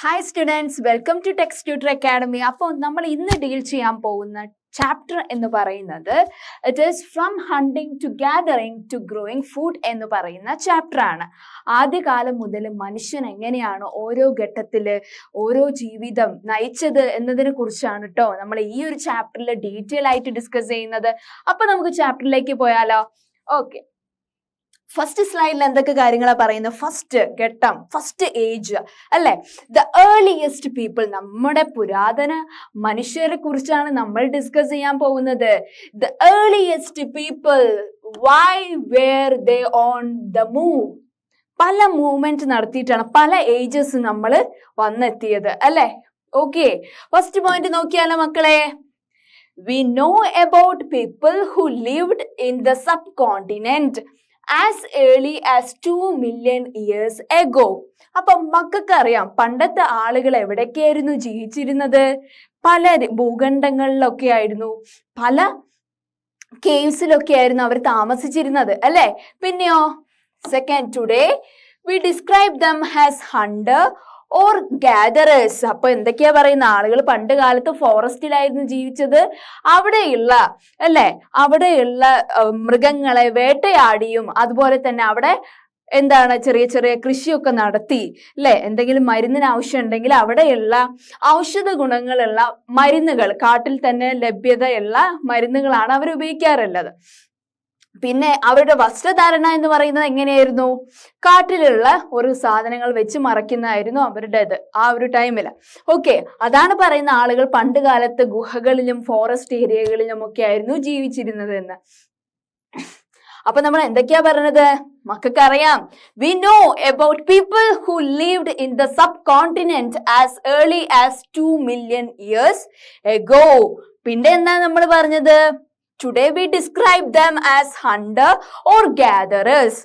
Hi students, welcome to text tutor academy. അപ്പോൾ നമ്മൾ ഇന്ന് ഡീൽ ചെയ്യാൻ പോകുന്ന ചാപ്റ്റർ എന്ന് പറയുന്നത് it is from hunting to gathering to growing food എന്ന് പറയുന്ന ചാപ്റ്റർ ആണ്. ആദ്യകാലം മുതൽ മനുഷ്യൻ എങ്ങനെയാണ് ഓരോ ഘട്ടത്തിൽ ഓരോ ജീവിതം നയിച്ചത് എന്നതിനെ കുറിച്ചാണ് കേട്ടോ നമ്മൾ ഈ ഒരു ചാപ്റ്ററിൽ ഡീറ്റെയിൽ ആയിട്ട് ഡിസ്കസ് ചെയ്യുന്നത്. അപ്പൊ നമുക്ക് ചാപ്റ്ററിലേക്ക് പോയാലോ? ഓക്കെ, ഫസ്റ്റ് സ്ലൈഡിൽ എന്തൊക്കെ കാര്യങ്ങളാണ് പറയുന്നത്? ഫസ്റ്റ് ഘട്ടം, ഫസ്റ്റ് ഏജ് അല്ലെ, ദ ഏർലിയസ്റ്റ് പീപ്പിൾ, നമ്മുടെ പുരാതന മനുഷ്യരെ കുറിച്ചാണ് നമ്മൾ ഡിസ്കസ് ചെയ്യാൻ പോകുന്നത്. The earliest people, why were they on the move? പല മൂവ്മെന്റ് നടത്തിയിട്ടാണ് പല ഏജസ് നമ്മൾ വന്നെത്തിയത് അല്ലെ. ഓക്കെ, ഫസ്റ്റ് പോയിന്റ് നോക്കിയാലോ മക്കളെ. We know about people who lived in the subcontinent as early as 2 million years ago. അപ്പൊ മക്കൾക്ക് അറിയാം പണ്ടത്തെ ആളുകൾ എവിടേക്കായിരുന്നു ജീവിച്ചിരുന്നത്? പല ഭൂഖണ്ഡങ്ങളിലൊക്കെ ആയിരുന്നു, പല കേവ്സിലൊക്കെ ആയിരുന്നു അവർ താമസിച്ചിരുന്നത് അല്ലെ. പിന്നെയോ second, today we describe them as hunter or gatherers. അപ്പൊ എന്തൊക്കെയാ പറയുന്ന? ആളുകൾ പണ്ട് കാലത്ത് ഫോറസ്റ്റിലായിരുന്നു ജീവിച്ചത്. അവിടെയുള്ള അവിടെയുള്ള മൃഗങ്ങളെ വേട്ടയാടിയും അതുപോലെ തന്നെ അവിടെ ചെറിയ ചെറിയ കൃഷിയൊക്കെ നടത്തി അല്ലെ. എന്തെങ്കിലും മരുന്നിന് ആവശ്യം ഉണ്ടെങ്കിൽ അവിടെയുള്ള ഔഷധ ഗുണങ്ങളുള്ള മരുന്നുകൾ, കാട്ടിൽ തന്നെ ലഭ്യതയുള്ള മരുന്നുകളാണ് അവർ ഉപയോഗിക്കാറുള്ളത്. പിന്നെ അവരുടെ വസ്ത്രധാരണ എന്ന് പറയുന്നത് എങ്ങനെയായിരുന്നു? കാട്ടിലുള്ള ഒരു സാധനങ്ങൾ വെച്ച് മറയ്ക്കുന്നതായിരുന്നു അവരുടേത് ആ ഒരു ടൈമില്. ഓക്കെ, അതാണ് പറയുന്ന ആളുകൾ പണ്ട് കാലത്ത് ഗുഹകളിലും ഫോറസ്റ്റ് ഏരിയകളിലും ഒക്കെ ആയിരുന്നു ജീവിച്ചിരുന്നത് എന്ന്. അപ്പൊ നമ്മൾ എന്തൊക്കെയാ പറഞ്ഞത്? മക്കൾക്ക് അറിയാം. We know about people who lived in the subcontinent as early as 2 million years ago. പിന്നെ എന്താ നമ്മൾ പറഞ്ഞത്? Today we describe them as hunter or gatherers.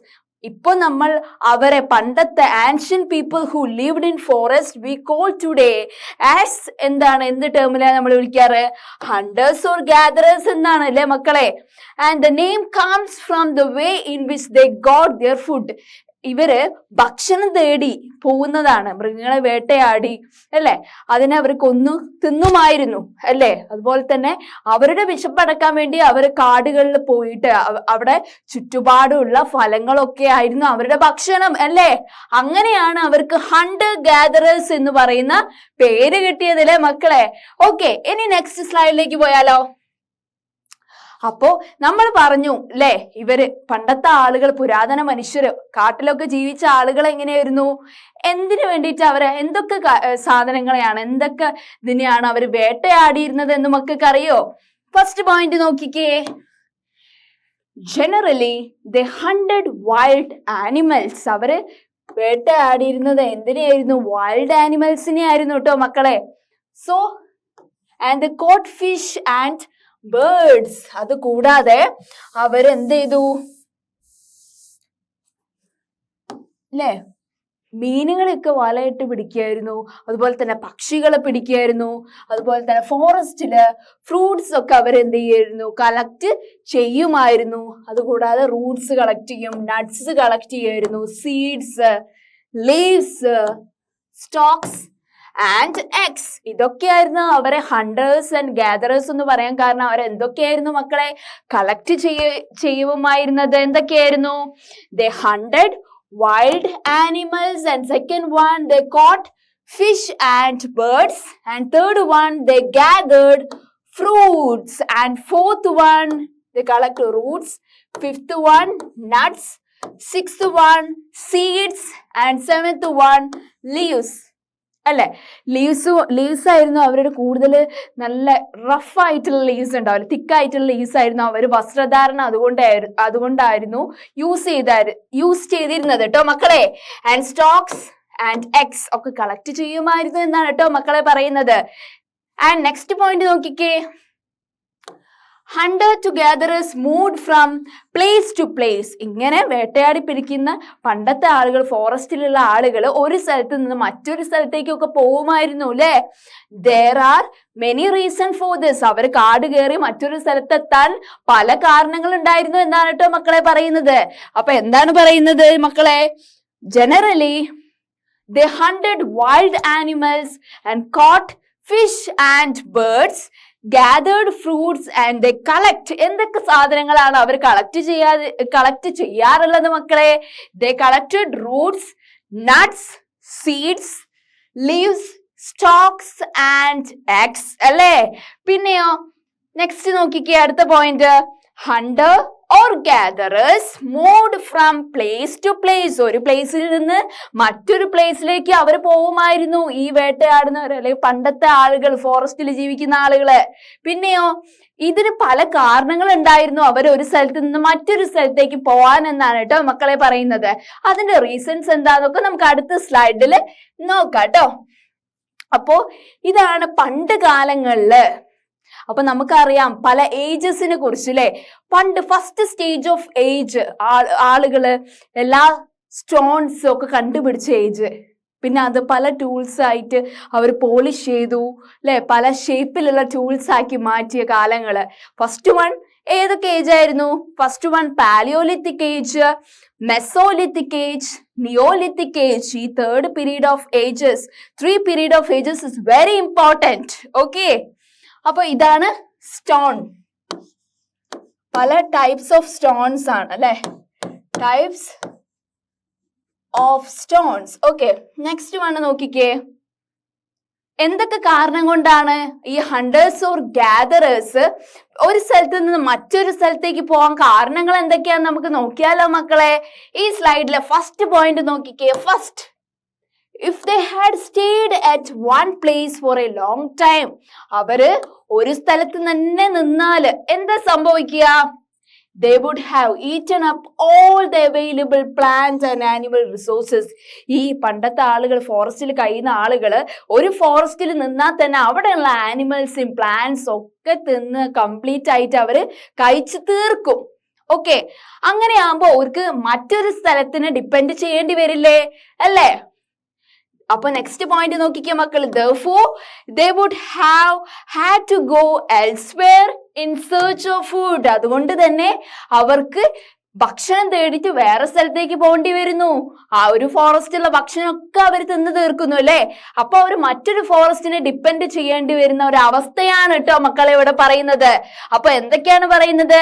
ഇപ്പൊ നമ്മൾ അവരെ പണ്ടത്തെ ancient people who lived in forest we call today as എന്ത് ടേമിലാണ് നമ്മൾ വിളിക്കാറ്? hunters or gatherers എന്നാണ് അല്ലേ മക്കളെ. And the name comes from the way in which they got their food. ഇവര് ഭക്ഷണം തേടി പോകുന്നതാണ്, മൃഗങ്ങളെ വേട്ടയാടി അല്ലെ, അതിനെ അവർ കൊന്നു തിന്നുമായിരുന്നു അല്ലെ. അതുപോലെ തന്നെ അവരുടെ വിശപ്പടക്കാൻ വേണ്ടി അവർ കാടുകളിൽ പോയിട്ട് അവിടെ ചുറ്റുപാടുള്ള ഫലങ്ങളൊക്കെ ആയിരുന്നു അവരുടെ ഭക്ഷണം അല്ലെ. അങ്ങനെയാണ് അവർക്ക് ഹണ്ടർ ഗാദറേഴ്സ് എന്ന് പറയുന്ന പേര് കിട്ടിയതല്ലേ മക്കളെ. ഓക്കെ, ഇനി നെക്സ്റ്റ് സ്ലൈഡിലേക്ക് പോയാലോ. അപ്പോ നമ്മൾ പറഞ്ഞു അല്ലെ, ഇവര് പണ്ടത്തെ ആളുകൾ, പുരാതന മനുഷ്യര്, കാട്ടിലൊക്കെ ജീവിച്ച ആളുകൾ എങ്ങനെയായിരുന്നു? എന്തിനു വേണ്ടിയിട്ട് അവര് എന്തൊക്കെ സാധനങ്ങളെയാണ്, എന്തൊക്കെ ഇതിനെയാണ് അവർ വേട്ടയാടിയിരുന്നത് എന്ന് മക്കൾക്ക് അറിയോ? ഫസ്റ്റ് പോയിന്റ് നോക്കിക്കേ. Generally they hunted wild animals. അവര് വേട്ടയാടിയിരുന്നത് എന്തിനെയായിരുന്നു? വൈൽഡ് ആനിമൽസിനെ ആയിരുന്നു കേട്ടോ മക്കളെ. So and caught fish and birds. അത് കൂടാതെ അവരെന്ത് ചെയ്തു അല്ലേ? മീനുകളെയൊക്കെ വലയിട്ട് പിടിക്കുകയായിരുന്നു, അതുപോലെ തന്നെ പക്ഷികളെ പിടിക്കുകയായിരുന്നു, അതുപോലെ തന്നെ ഫോറസ്റ്റില് ഫ്രൂട്ട്സ് ഒക്കെ അവരെന്ത് ചെയ്യായിരുന്നു? കളക്ട് ചെയ്യുമായിരുന്നു. അതുകൂടാതെ റൂട്ട്സ് കളക്ട് ചെയ്യും, നട്ട്സ് കളക്ട് ചെയ്യുമായിരുന്നു, seeds, leaves, Stokes and eggs. ഇതൊക്കെയായിരുന്നു അവരെ ഹണ്ടേഴ്സ് ആൻഡ് ഗാദറേഴ്സ് എന്ന് പറയാൻ കാരണം. അവർ എന്തൊക്കെയായിരുന്നു മക്കളെ കളക്ട് ചെയ്യുമായിരുന്നത്? എന്തൊക്കെയായിരുന്നു? ദേ haunted wild animals, and second one they caught fish and birds, and third one they gathered fruits, and fourth one they collect roots, fifth one nuts, sixth one seeds, and seventh one leaves അല്ലെ. Leaves ആയിരുന്നു അവരുടെ കൂടുതൽ നല്ല rough ആയിട്ടുള്ള leaves ഉണ്ടാവില്ല, തിക്കായിട്ടുള്ള leaves ആയിരുന്നു അവർ വസ്ത്രധാരണ അതുകൊണ്ടായിരുന്നു യൂസ് ചെയ്തിരുന്നത് കേട്ടോ മക്കളെ. ആൻഡ് സ്റ്റോക്സ് ആൻഡ് എഗ്സ് ഒക്കെ കളക്ട് ചെയ്യുമായിരുന്നു എന്നാണ് കേട്ടോ മക്കളെ പറയുന്നത്. ആൻഡ് നെക്സ്റ്റ് പോയിന്റ് നോക്കിക്കേ. Hunter to gatherers moved from place to place. ഇങ്ങനെ വേട്ടയാടി പിടിക്കുന്ന പണ്ടത്തെ ആളുകൾ, ഫോറസ്റ്റിലുള്ള ആളുകൾ ഒരു സ്ഥലത്ത് നിന്ന് മറ്റൊരു സ്ഥലത്തേക്കൊക്കെ പോകുമായിരുന്നു അല്ലെ. there are many reason for this. അവർ കാട് കയറി മറ്റൊരു സ്ഥലത്തെത്താൻ പല കാരണങ്ങൾ ഉണ്ടായിരുന്നു എന്നാണ് കേട്ടോ മക്കളെ പറയുന്നത്. അപ്പൊ എന്താണ് പറയുന്നത് മക്കളെ? Generally they hunted wild animals and caught fish and birds, gathered fruits and they collect. എന്തൊക്കെ സാധനങ്ങളാണ് അവർ കളക്ട് ചെയ്യാറുള്ളത് മക്കളെ? They collected roots, nuts, seeds, leaves, stalks and eggs അല്ലേ? പിന്നെയോ നെക്സ്റ്റ് നോക്കിക്കേ, അടുത്ത point. Hunter or gatherers moved from place to place. ഒരു പ്ലേസിൽ നിന്ന് മറ്റൊരു പ്ലേസിലേക്ക് അവർ പോകുമായിരുന്നു, ഈ വേട്ടയാടുന്നവർ അല്ലെങ്കിൽ പണ്ടത്തെ ആളുകൾ, ഫോറസ്റ്റിൽ ജീവിക്കുന്ന ആളുകള്. പിന്നെയോ ഇതിന് പല കാരണങ്ങൾ ഉണ്ടായിരുന്നു അവർ ഒരു സ്ഥലത്ത് നിന്ന് മറ്റൊരു സ്ഥലത്തേക്ക് പോവാൻ എന്നാണ് കേട്ടോ മക്കളെ പറയുന്നത്. അതിന്റെ റീസൺസ് എന്താന്നൊക്കെ നമുക്ക് അടുത്ത സ്ലൈഡിൽ നോക്കാം കേട്ടോ. അപ്പോ ഇതാണ് പണ്ട് കാലങ്ങളില്. അപ്പൊ നമുക്കറിയാം പല ഏജസിനെ കുറിച്ച് അല്ലെ. പണ്ട് ഫസ്റ്റ് സ്റ്റേജ് ഓഫ് ഏജ് ആളുകള് എല്ലാ സ്റ്റോൺസും ഒക്കെ കണ്ടുപിടിച്ച ഏജ്. പിന്നെ അത് പല ടൂൾസ് ആയിട്ട് അവർ പോളിഷ് ചെയ്തു അല്ലെ, പല ഷേപ്പിലുള്ള ടൂൾസ് ആക്കി മാറ്റിയ കാലങ്ങള്. ഫസ്റ്റ് വൺ ഏതൊക്കെ ഏജ് ആയിരുന്നു? First one palaeolithic age, mesolithic age, neolithic age. ഈ third period of ages, 3 period of ages is very important. Okay, അപ്പൊ ഇതാണ് സ്റ്റോൺ. പല ടൈപ്സ് ഓഫ് സ്റ്റോൺസ് ആണ് അല്ലെ, types of stones. Okay, next one നോക്കിക്കേ. എന്തൊക്കെ കാരണം കൊണ്ടാണ് ഈ ഹണ്ടേഴ്സ് ഓർ ഗ്യാദറേഴ്സ് ഒരു സ്ഥലത്ത് നിന്ന് മറ്റൊരു സ്ഥലത്തേക്ക് പോകാൻ കാരണങ്ങൾ എന്തൊക്കെയാന്ന് നമുക്ക് നോക്കിയാലോ മക്കളെ? ഈ സ്ലൈഡിലെ ഫസ്റ്റ് പോയിന്റ് നോക്കിക്കേ. First, if they had stayed at one place for a long time, അവര് ഒരു സ്ഥലത്ത് തന്നെ നിന്നാല് എന്താ സംഭവിക്കുക? they would have eaten up all the available plant and animal resources. ഈ പണ്ടത്തെ ആളുകൾ, ഫോറസ്റ്റിൽ കഴിയുന്ന ആളുകള് ഒരു ഫോറസ്റ്റിൽ നിന്നാൽ തന്നെ അവിടെയുള്ള ആനിമൽസും പ്ലാന്റ്സും ഒക്കെ തിന്ന് കംപ്ലീറ്റ് ആയിട്ട് അവര് കഴിച്ചു തീർക്കും. ഓക്കെ, അങ്ങനെയാകുമ്പോ അവർക്ക് മറ്റൊരു സ്ഥലത്തിന് ഡിപ്പെൻഡ് ചെയ്യേണ്ടി വരില്ലേ അല്ലേ? അപ്പൊ നെക്സ്റ്റ് പോയിന്റ് നോക്കിക്കേ മക്കൾ. therefore they would have had to go elsewhere in search of food. അതുകൊണ്ട് തന്നെ അവർക്ക് ഭക്ഷണം തേടിയിട്ട് വേറെ സ്ഥലത്തേക്ക് പോകേണ്ടി വരുന്നു. ആ ഒരു ഫോറസ്റ്റിലുള്ള ഭക്ഷണമൊക്കെ അവർ തിന്നു തീർക്കുന്നു അല്ലെ. അപ്പൊ അവർ മറ്റൊരു ഫോറസ്റ്റിനെ ഡിപ്പെൻഡ് ചെയ്യേണ്ടി വരുന്ന ഒരു അവസ്ഥയാണ് കേട്ടോ മക്കളെ ഇവിടെ പറയുന്നത്. അപ്പൊ എന്തൊക്കെയാണ് പറയുന്നത്?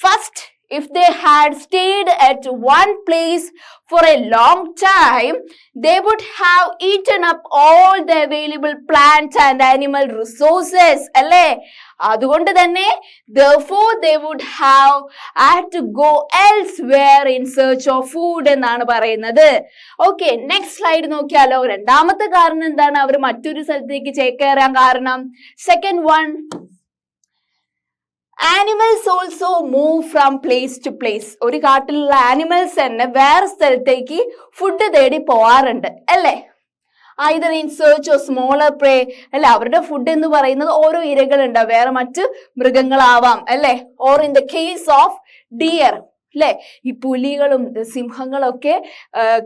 First, if they had stayed at one place for a long time, they would have eaten up all the available plant and animal resources അല്ലേ? അതുകൊണ്ട് തന്നെ therefore they would have had to go elsewhere in search of food എന്നാണ് പറയുന്നത്. Okay, next slide നോക്കിയാലോ. രണ്ടാമത്തെ കാരണം എന്താണ് അവർ മറ്റൊരു സ്ഥലത്തേക്ക് ചേക്കേറാൻ കാരണം? Second one, animals also move from place to place. ഒരു കാട്ടിലുള്ള ആനിമൽസ് തന്നെ വേറെ സ്ഥലത്തേക്ക് ഫുഡ് തേടി പോവാറുണ്ട് അല്ലേ? either in search of smaller prey അല്ലെ. അവരുടെ ഫുഡ് എന്ന് പറയുന്നത് ഓരോ ഇരകളുണ്ടാവും, വേറെ മറ്റ് മൃഗങ്ങളാവാം അല്ലെ. or in the case of deer അല്ലെ, ഈ പുലികളും സിംഹങ്ങളും ഒക്കെ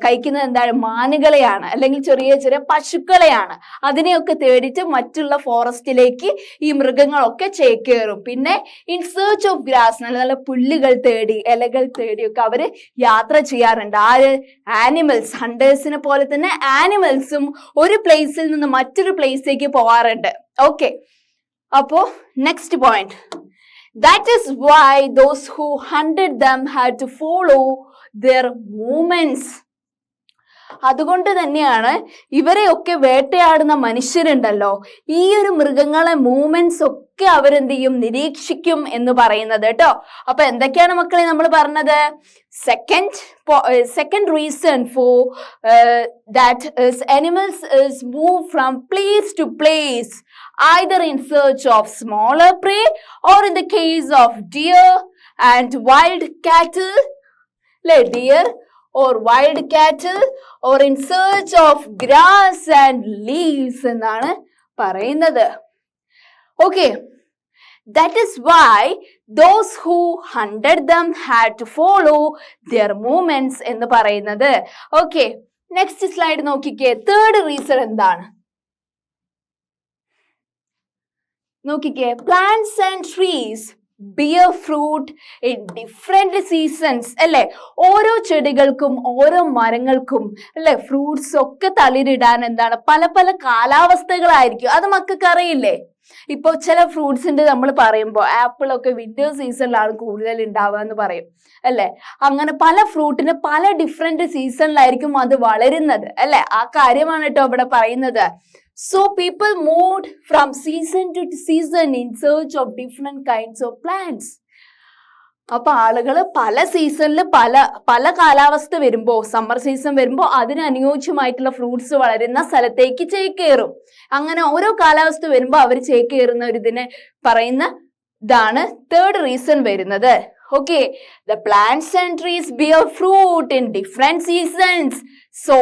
കഴിക്കുന്നത് എന്താണ്? മാനുകളെയാണ്, അല്ലെങ്കിൽ ചെറിയ ചെറിയ പശുക്കളെയാണ്. അതിനെയൊക്കെ തേടിയിട്ട് മറ്റുള്ള ഫോറസ്റ്റിലേക്ക് ഈ മൃഗങ്ങളൊക്കെ ചേക്കേറും. പിന്നെ ഇൻ സെർച്ച് ഓഫ് ഗ്രാസ്, നല്ല നല്ല പുല്ലുകൾ തേടി, ഇലകൾ തേടിയൊക്കെ അവര് യാത്ര ചെയ്യാറുണ്ട്. ആര്? ആനിമൽസ്. ഹണ്ടേഴ്സിനെ പോലെ തന്നെ ആനിമൽസും ഒരു പ്ലേസിൽ നിന്ന് മറ്റൊരു പ്ലേസിലേക്ക് പോകാറുണ്ട്. ഓക്കെ, അപ്പോ next point. That is why those who hunted them had to follow their movements. അതുകൊണ്ട് തന്നെയാണ് ഇവരെയൊക്കെ വേട്ടയാടുന്ന മനുഷ്യരുണ്ടല്ലോ, ഈ ഒരു മൃഗങ്ങളെ മൂവ്മെന്റ്സ് ഒക്കെ അവരെന്ത് ചെയ്യും? നിരീക്ഷിക്കും എന്ന് പറയുന്നത് കേട്ടോ. അപ്പൊ എന്തൊക്കെയാണ് മക്കളെ നമ്മൾ പറഞ്ഞത്? second reason for that is animals is move from place to place, either in search of smaller prey or in the case of deer and wild cattle, deer or wild cattle, or in search of grass and leaves എന്നാണ് പറയുന്നത്. Okay, that is why those who hunted them had to follow their movements എന്ന് പറയുന്നത്. Okay, next slide നോക്കിക്കേ. Third reason എന്താണ് നോക്കിക്കേ? plants and trees bear fruit in different seasons. അല്ലെ, ഓരോ ചെടികൾക്കും ഓരോ മരങ്ങൾക്കും അല്ലെ ഫ്രൂട്ട്സ് ഒക്കെ തളിരിടാൻ എന്താണ് പല പല കാലാവസ്ഥകളായിരിക്കും. അത് മക്കൾക്ക് അറിയില്ലേ? ഇപ്പൊ ചില ഫ്രൂട്ട്സിന്റെ നമ്മൾ പറയുമ്പോൾ ആപ്പിൾ ഒക്കെ വിന്റർ സീസണിലാണ് കൂടുതൽ ഉണ്ടാവുക എന്ന് പറയും അല്ലെ. അങ്ങനെ പല ഫ്രൂട്ടിന് പല ഡിഫറെന്റ് സീസണിലായിരിക്കും അത് വളരുന്നത് അല്ലെ. ആ കാര്യമാണ് കേട്ടോ ഇവിടെ പറയുന്നത്. So people moved from season to season in search of different kinds of plants. അപ്പൊ ആളുകള് പല സീസണിൽ പല പല കാലാവസ്ഥ വരുമ്പോ, സമ്മർ സീസൺ വരുമ്പോ അതിന് അനുയോജ്യമായിട്ടുള്ള ഫ്രൂട്ട്സ് വളരുന്ന സ്ഥലത്തേക്ക് ചേക്കേറും. അങ്ങനെ ഓരോ കാലാവസ്ഥ വരുമ്പോ അവർ ചേക്കേറുന്ന ഒരു ഇതിനെ പറയുന്ന ഇതാണ് തേർഡ് റീസൺ വരുന്നത്. Okay, the plants and trees bear fruit in different seasons. So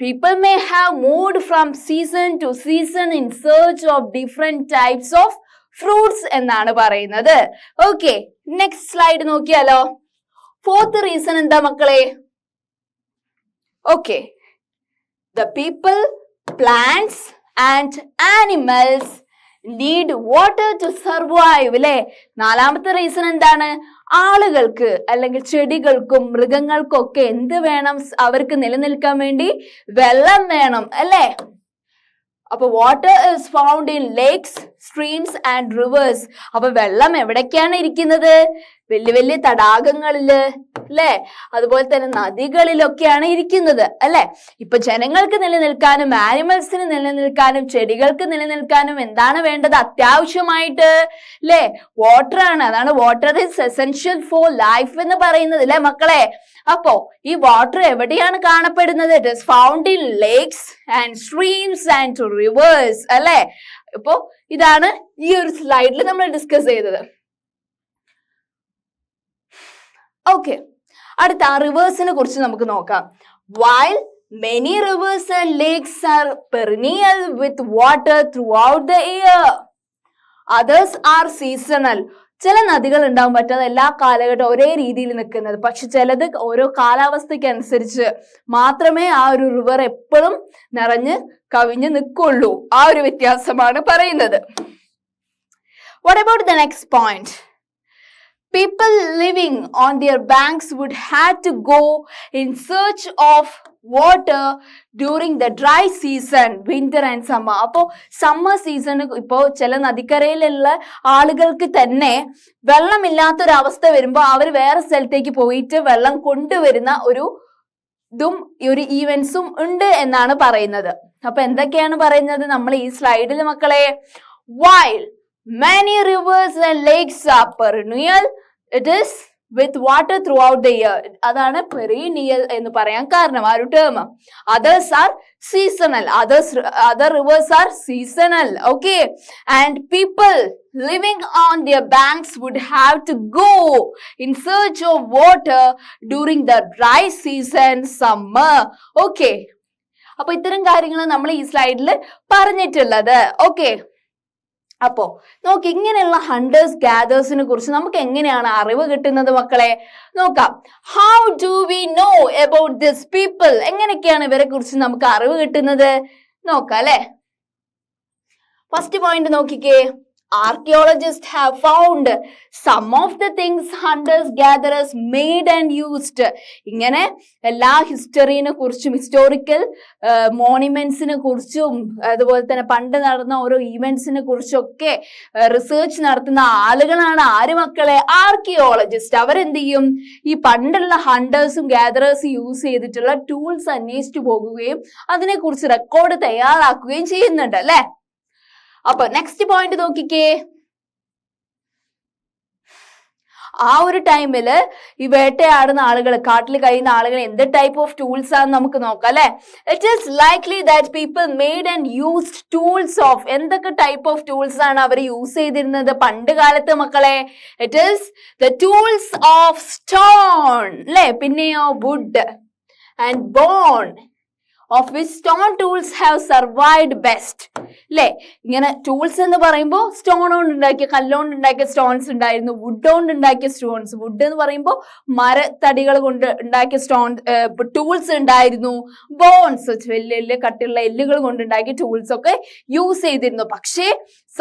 people may have moved from season to season in search of different types of fruits എന്നാണ് പറയുന്നത്. ഓക്കെ, നെക്സ്റ്റ് സ്ലൈഡ് നോക്കിയാലോ. Fourth reason എന്താ മക്കളെ? Okay, the people, plants and animals need water to survive. അല്ലെ, നാലാമത്തെ reason എന്താണ്? ആളുകൾക്ക് അല്ലെങ്കിൽ ചെടികൾക്കും മൃഗങ്ങൾക്കും ഒക്കെ എന്ത് വേണം? അവർക്ക് നിലനിൽക്കാൻ വേണ്ടി വെള്ളം വേണം അല്ലെ. അപ്പൊ water is found in lakes, streams and reverse. അപ്പൊ വെള്ളം എവിടേക്കാണ് ഇരിക്കുന്നത്? വലിയ വലിയ തടാകങ്ങളില് അല്ലെ, അതുപോലെ തന്നെ നദികളിലൊക്കെയാണ് ഇരിക്കുന്നത് അല്ലെ. ഇപ്പൊ ജനങ്ങൾക്ക് നിലനിൽക്കാനും ആനിമൽസിന് നിലനിൽക്കാനും ചെടികൾക്ക് നിലനിൽക്കാനും എന്താണ് വേണ്ടത്? അത്യാവശ്യമായിട്ട് അല്ലെ വാട്ടർ ആണ്. അതാണ് water is essential for life എന്ന് പറയുന്നത് അല്ലെ മക്കളെ. അപ്പോ ഈ വാട്ടർ എവിടെയാണ് കാണപ്പെടുന്നത്? It is found in lakes and streams and reverse അല്ലെ. ഇപ്പോ ഇതാണ് ഈ ഒരു സ്ലൈഡിൽ നമ്മൾ ഡിസ്കസ് ചെയ്തത്. ഓക്കെ, അടുത്ത റിവേഴ്സിനെ കുറിച്ച് നമുക്ക് നോക്കാം. While many rivers and lakes are perennial with water throughout the year, others are seasonal. ചില നദികൾ ഉണ്ടാവും, പറ്റാതെ എല്ലാ കാലഘട്ടം ഒരേ രീതിയിൽ നിൽക്കുന്നത്. പക്ഷെ ചിലത് ഓരോ കാലാവസ്ഥയ്ക്ക് അനുസരിച്ച് മാത്രമേ ആ ഒരു റിവർ എപ്പോഴും നിറഞ്ഞ് കവിഞ്ഞ് നിൽക്കുള്ളൂ. ആ ഒരു വ്യത്യാസമാണ് പറയുന്നത്. What about the next point? People living on their banks would have to go in search of water during the dry season, winter and summer. അപ്പോ സമ്മർ സീസൺ ഇപ്പോ ചില നദിക്കരയിലുള്ള ആളുകൾക്ക് തന്നെ വെള്ളമില്ലാത്തൊരവസ്ഥ വരുമ്പോൾ അവർ വേറെ സ്ഥലത്തേക്ക് പോയിട്ട് വെള്ളം കൊണ്ടുവരുന്ന ഒരു ഈവൻസും ഉണ്ട് എന്നാണ് പറയുന്നത്. അപ്പൊ എന്തൊക്കെയാണ് പറയുന്നത് നമ്മൾ ഈ സ്ലൈഡിൽ മക്കളെ? While many rivers and lakes are perennial, it is with water throughout the year. അതാണ് perennial എന്ന് പറയാൻ കാരണം ആ ഒരു term. Others are seasonal. Other rivers are seasonal. Okay, and people living on their banks would have to go in search of water during the dry season, summer. Okay, അപ്പൊ ഇത്തരം കാര്യങ്ങൾ നമ്മൾ ഈ സ്ലൈഡിൽ പറഞ്ഞിട്ടുള്ളത്. ഓക്കെ, അപ്പോ നോക്ക്, ഇങ്ങനെയുള്ള ഹണ്ടേഴ്സ് ഗാദേഴ്സിനെ കുറിച്ച് നമുക്ക് എങ്ങനെയാണ് അറിവ് കിട്ടുന്നത് മക്കളെ? നോക്കാം. How do we know about this people? എങ്ങനെയൊക്കെയാണ് ഇവരെ കുറിച്ച് നമുക്ക് അറിവ് കിട്ടുന്നത്? നോക്കാം അല്ലെ. ഫസ്റ്റ് പോയിന്റ് നോക്കിക്കേ. Archaeologists have found some of the things hunters gatherers made and used. ഇങ്ങനെ എല്ലാ ഹിസ്റ്ററിനെ കുറിച്ചും ഹിസ്റ്റോറിക്കൽ മോണിമെന്റ്സിനെ കുറിച്ചും അതുപോലെ തന്നെ പണ്ട് നടന്ന ഓരോ ഈവെന്റ്സിനെ കുറിച്ചൊക്കെ റിസർച്ച് നടത്തുന്ന ആളുകളാണ് ആര് മക്കളെ? ആർക്കിയോളജിസ്റ്റ്. അവരെന്ത് ചെയ്യും? ഈ പണ്ടുള്ള ഹണ്ടേഴ്സും ഗ്യാദറേഴ്സും യൂസ് ചെയ്തിട്ടുള്ള ടൂൾസ് അന്വേഷിച്ചു പോകുകയും അതിനെ കുറിച്ച് റെക്കോർഡ് തയ്യാറാക്കുകയും ചെയ്യുന്നുണ്ട് അല്ലെ. അപ്പൊ നെക്സ്റ്റ് പോയിന്റ് നോക്കിക്കേ. ആ ഒരു ടൈമില് ഈ വേട്ടയാടുന്ന ആളുകൾ, കാട്ടിൽ കഴിയുന്ന ആളുകൾ എന്ത് ടൈപ്പ് ഓഫ് ടൂൾസ് ആണെന്ന് നമുക്ക് നോക്കാം അല്ലെ. It is likely that people made and used tools of. എന്തൊക്കെ ടൈപ്പ് ഓഫ് ടൂൾസ് ആണ് അവർ യൂസ് ചെയ്തിരുന്നത് പണ്ട് കാലത്ത് മക്കളെ? It is the tools of stone അല്ലെ, പിന്നെയോ wood and bone. of which stone tools have survived best. അല്ലേ, ഇങ്ങനെ ടൂൾസ് എന്ന് പറയുമ്പോൾ സ്റ്റോൺ കൊണ്ട് ഉണ്ടാക്കിയ, കല്ലുകൊണ്ട് ഉണ്ടാക്കിയ സ്റ്റോൺസ് ഉണ്ടായിരുന്നു, വുഡ് കൊണ്ട് ഉണ്ടാക്കിയ സ്റ്റോൺസ്, വുഡ് എന്ന് പറയുമ്പോൾ മരത്തടികൾ കൊണ്ട് ഉണ്ടാക്കിയ ടൂൾസ് ഉണ്ടായിരുന്നു, ബോൺസ് വലിയ വലിയ കട്ടിയുള്ള എല്ലുകൾ കൊണ്ട് ഉണ്ടാക്കിയ ടൂൾസ് ഒക്കെ യൂസ് ചെയ്തിരുന്നു. പക്ഷേ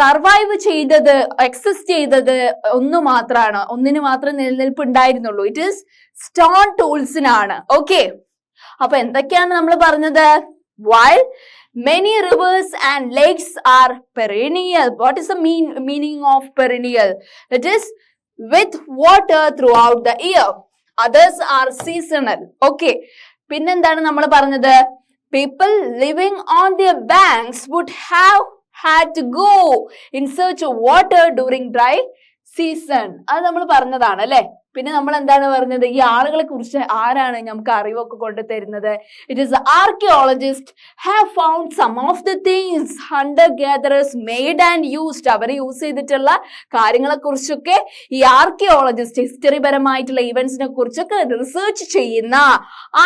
സർവൈവ് ചെയ്തത്, എക്സിസ്റ്റ് ചെയ്തത് ഒന്നിന് മാത്രമേ നിലനിൽപ്പ് ഉണ്ടായിരുന്നുള്ളൂ. ഇറ്റ് ഈസ് സ്റ്റോൺ ടൂൾസിനാണ്. ഓക്കെ, അപ്പൊ എന്തൊക്കെയാണ് നമ്മൾ പറഞ്ഞത്? While many rivers and lakes are perennial. What is the meaning of perennial? It is with water throughout the year. Others are seasonal. Okay. പിന്നെന്താണ് നമ്മൾ പറഞ്ഞത്? People living on their banks would have had to go in search of water during dry season. അത് നമ്മൾ പറഞ്ഞതാണ് അല്ലെ. പിന്നെ നമ്മൾ എന്താണ് പറഞ്ഞത്? ഈ ആളുകളെ കുറിച്ച് ആരാണ് നമുക്ക് അറിവൊക്കെ കൊണ്ടു തരുന്നത്? It is archaeologist have found some of the things hunter gatherers made and used. അവർ യൂസ് ചെയ്തിട്ടുള്ള കാര്യങ്ങളെ കുറിച്ചൊക്കെ ഈ ആർക്കിയോളജിസ്റ്റ്, ഹിസ്റ്ററി പരമായിട്ടുള്ള ഇവന്റ്സിനെ കുറിച്ചൊക്കെ റിസർച്ച് ചെയ്യുന്ന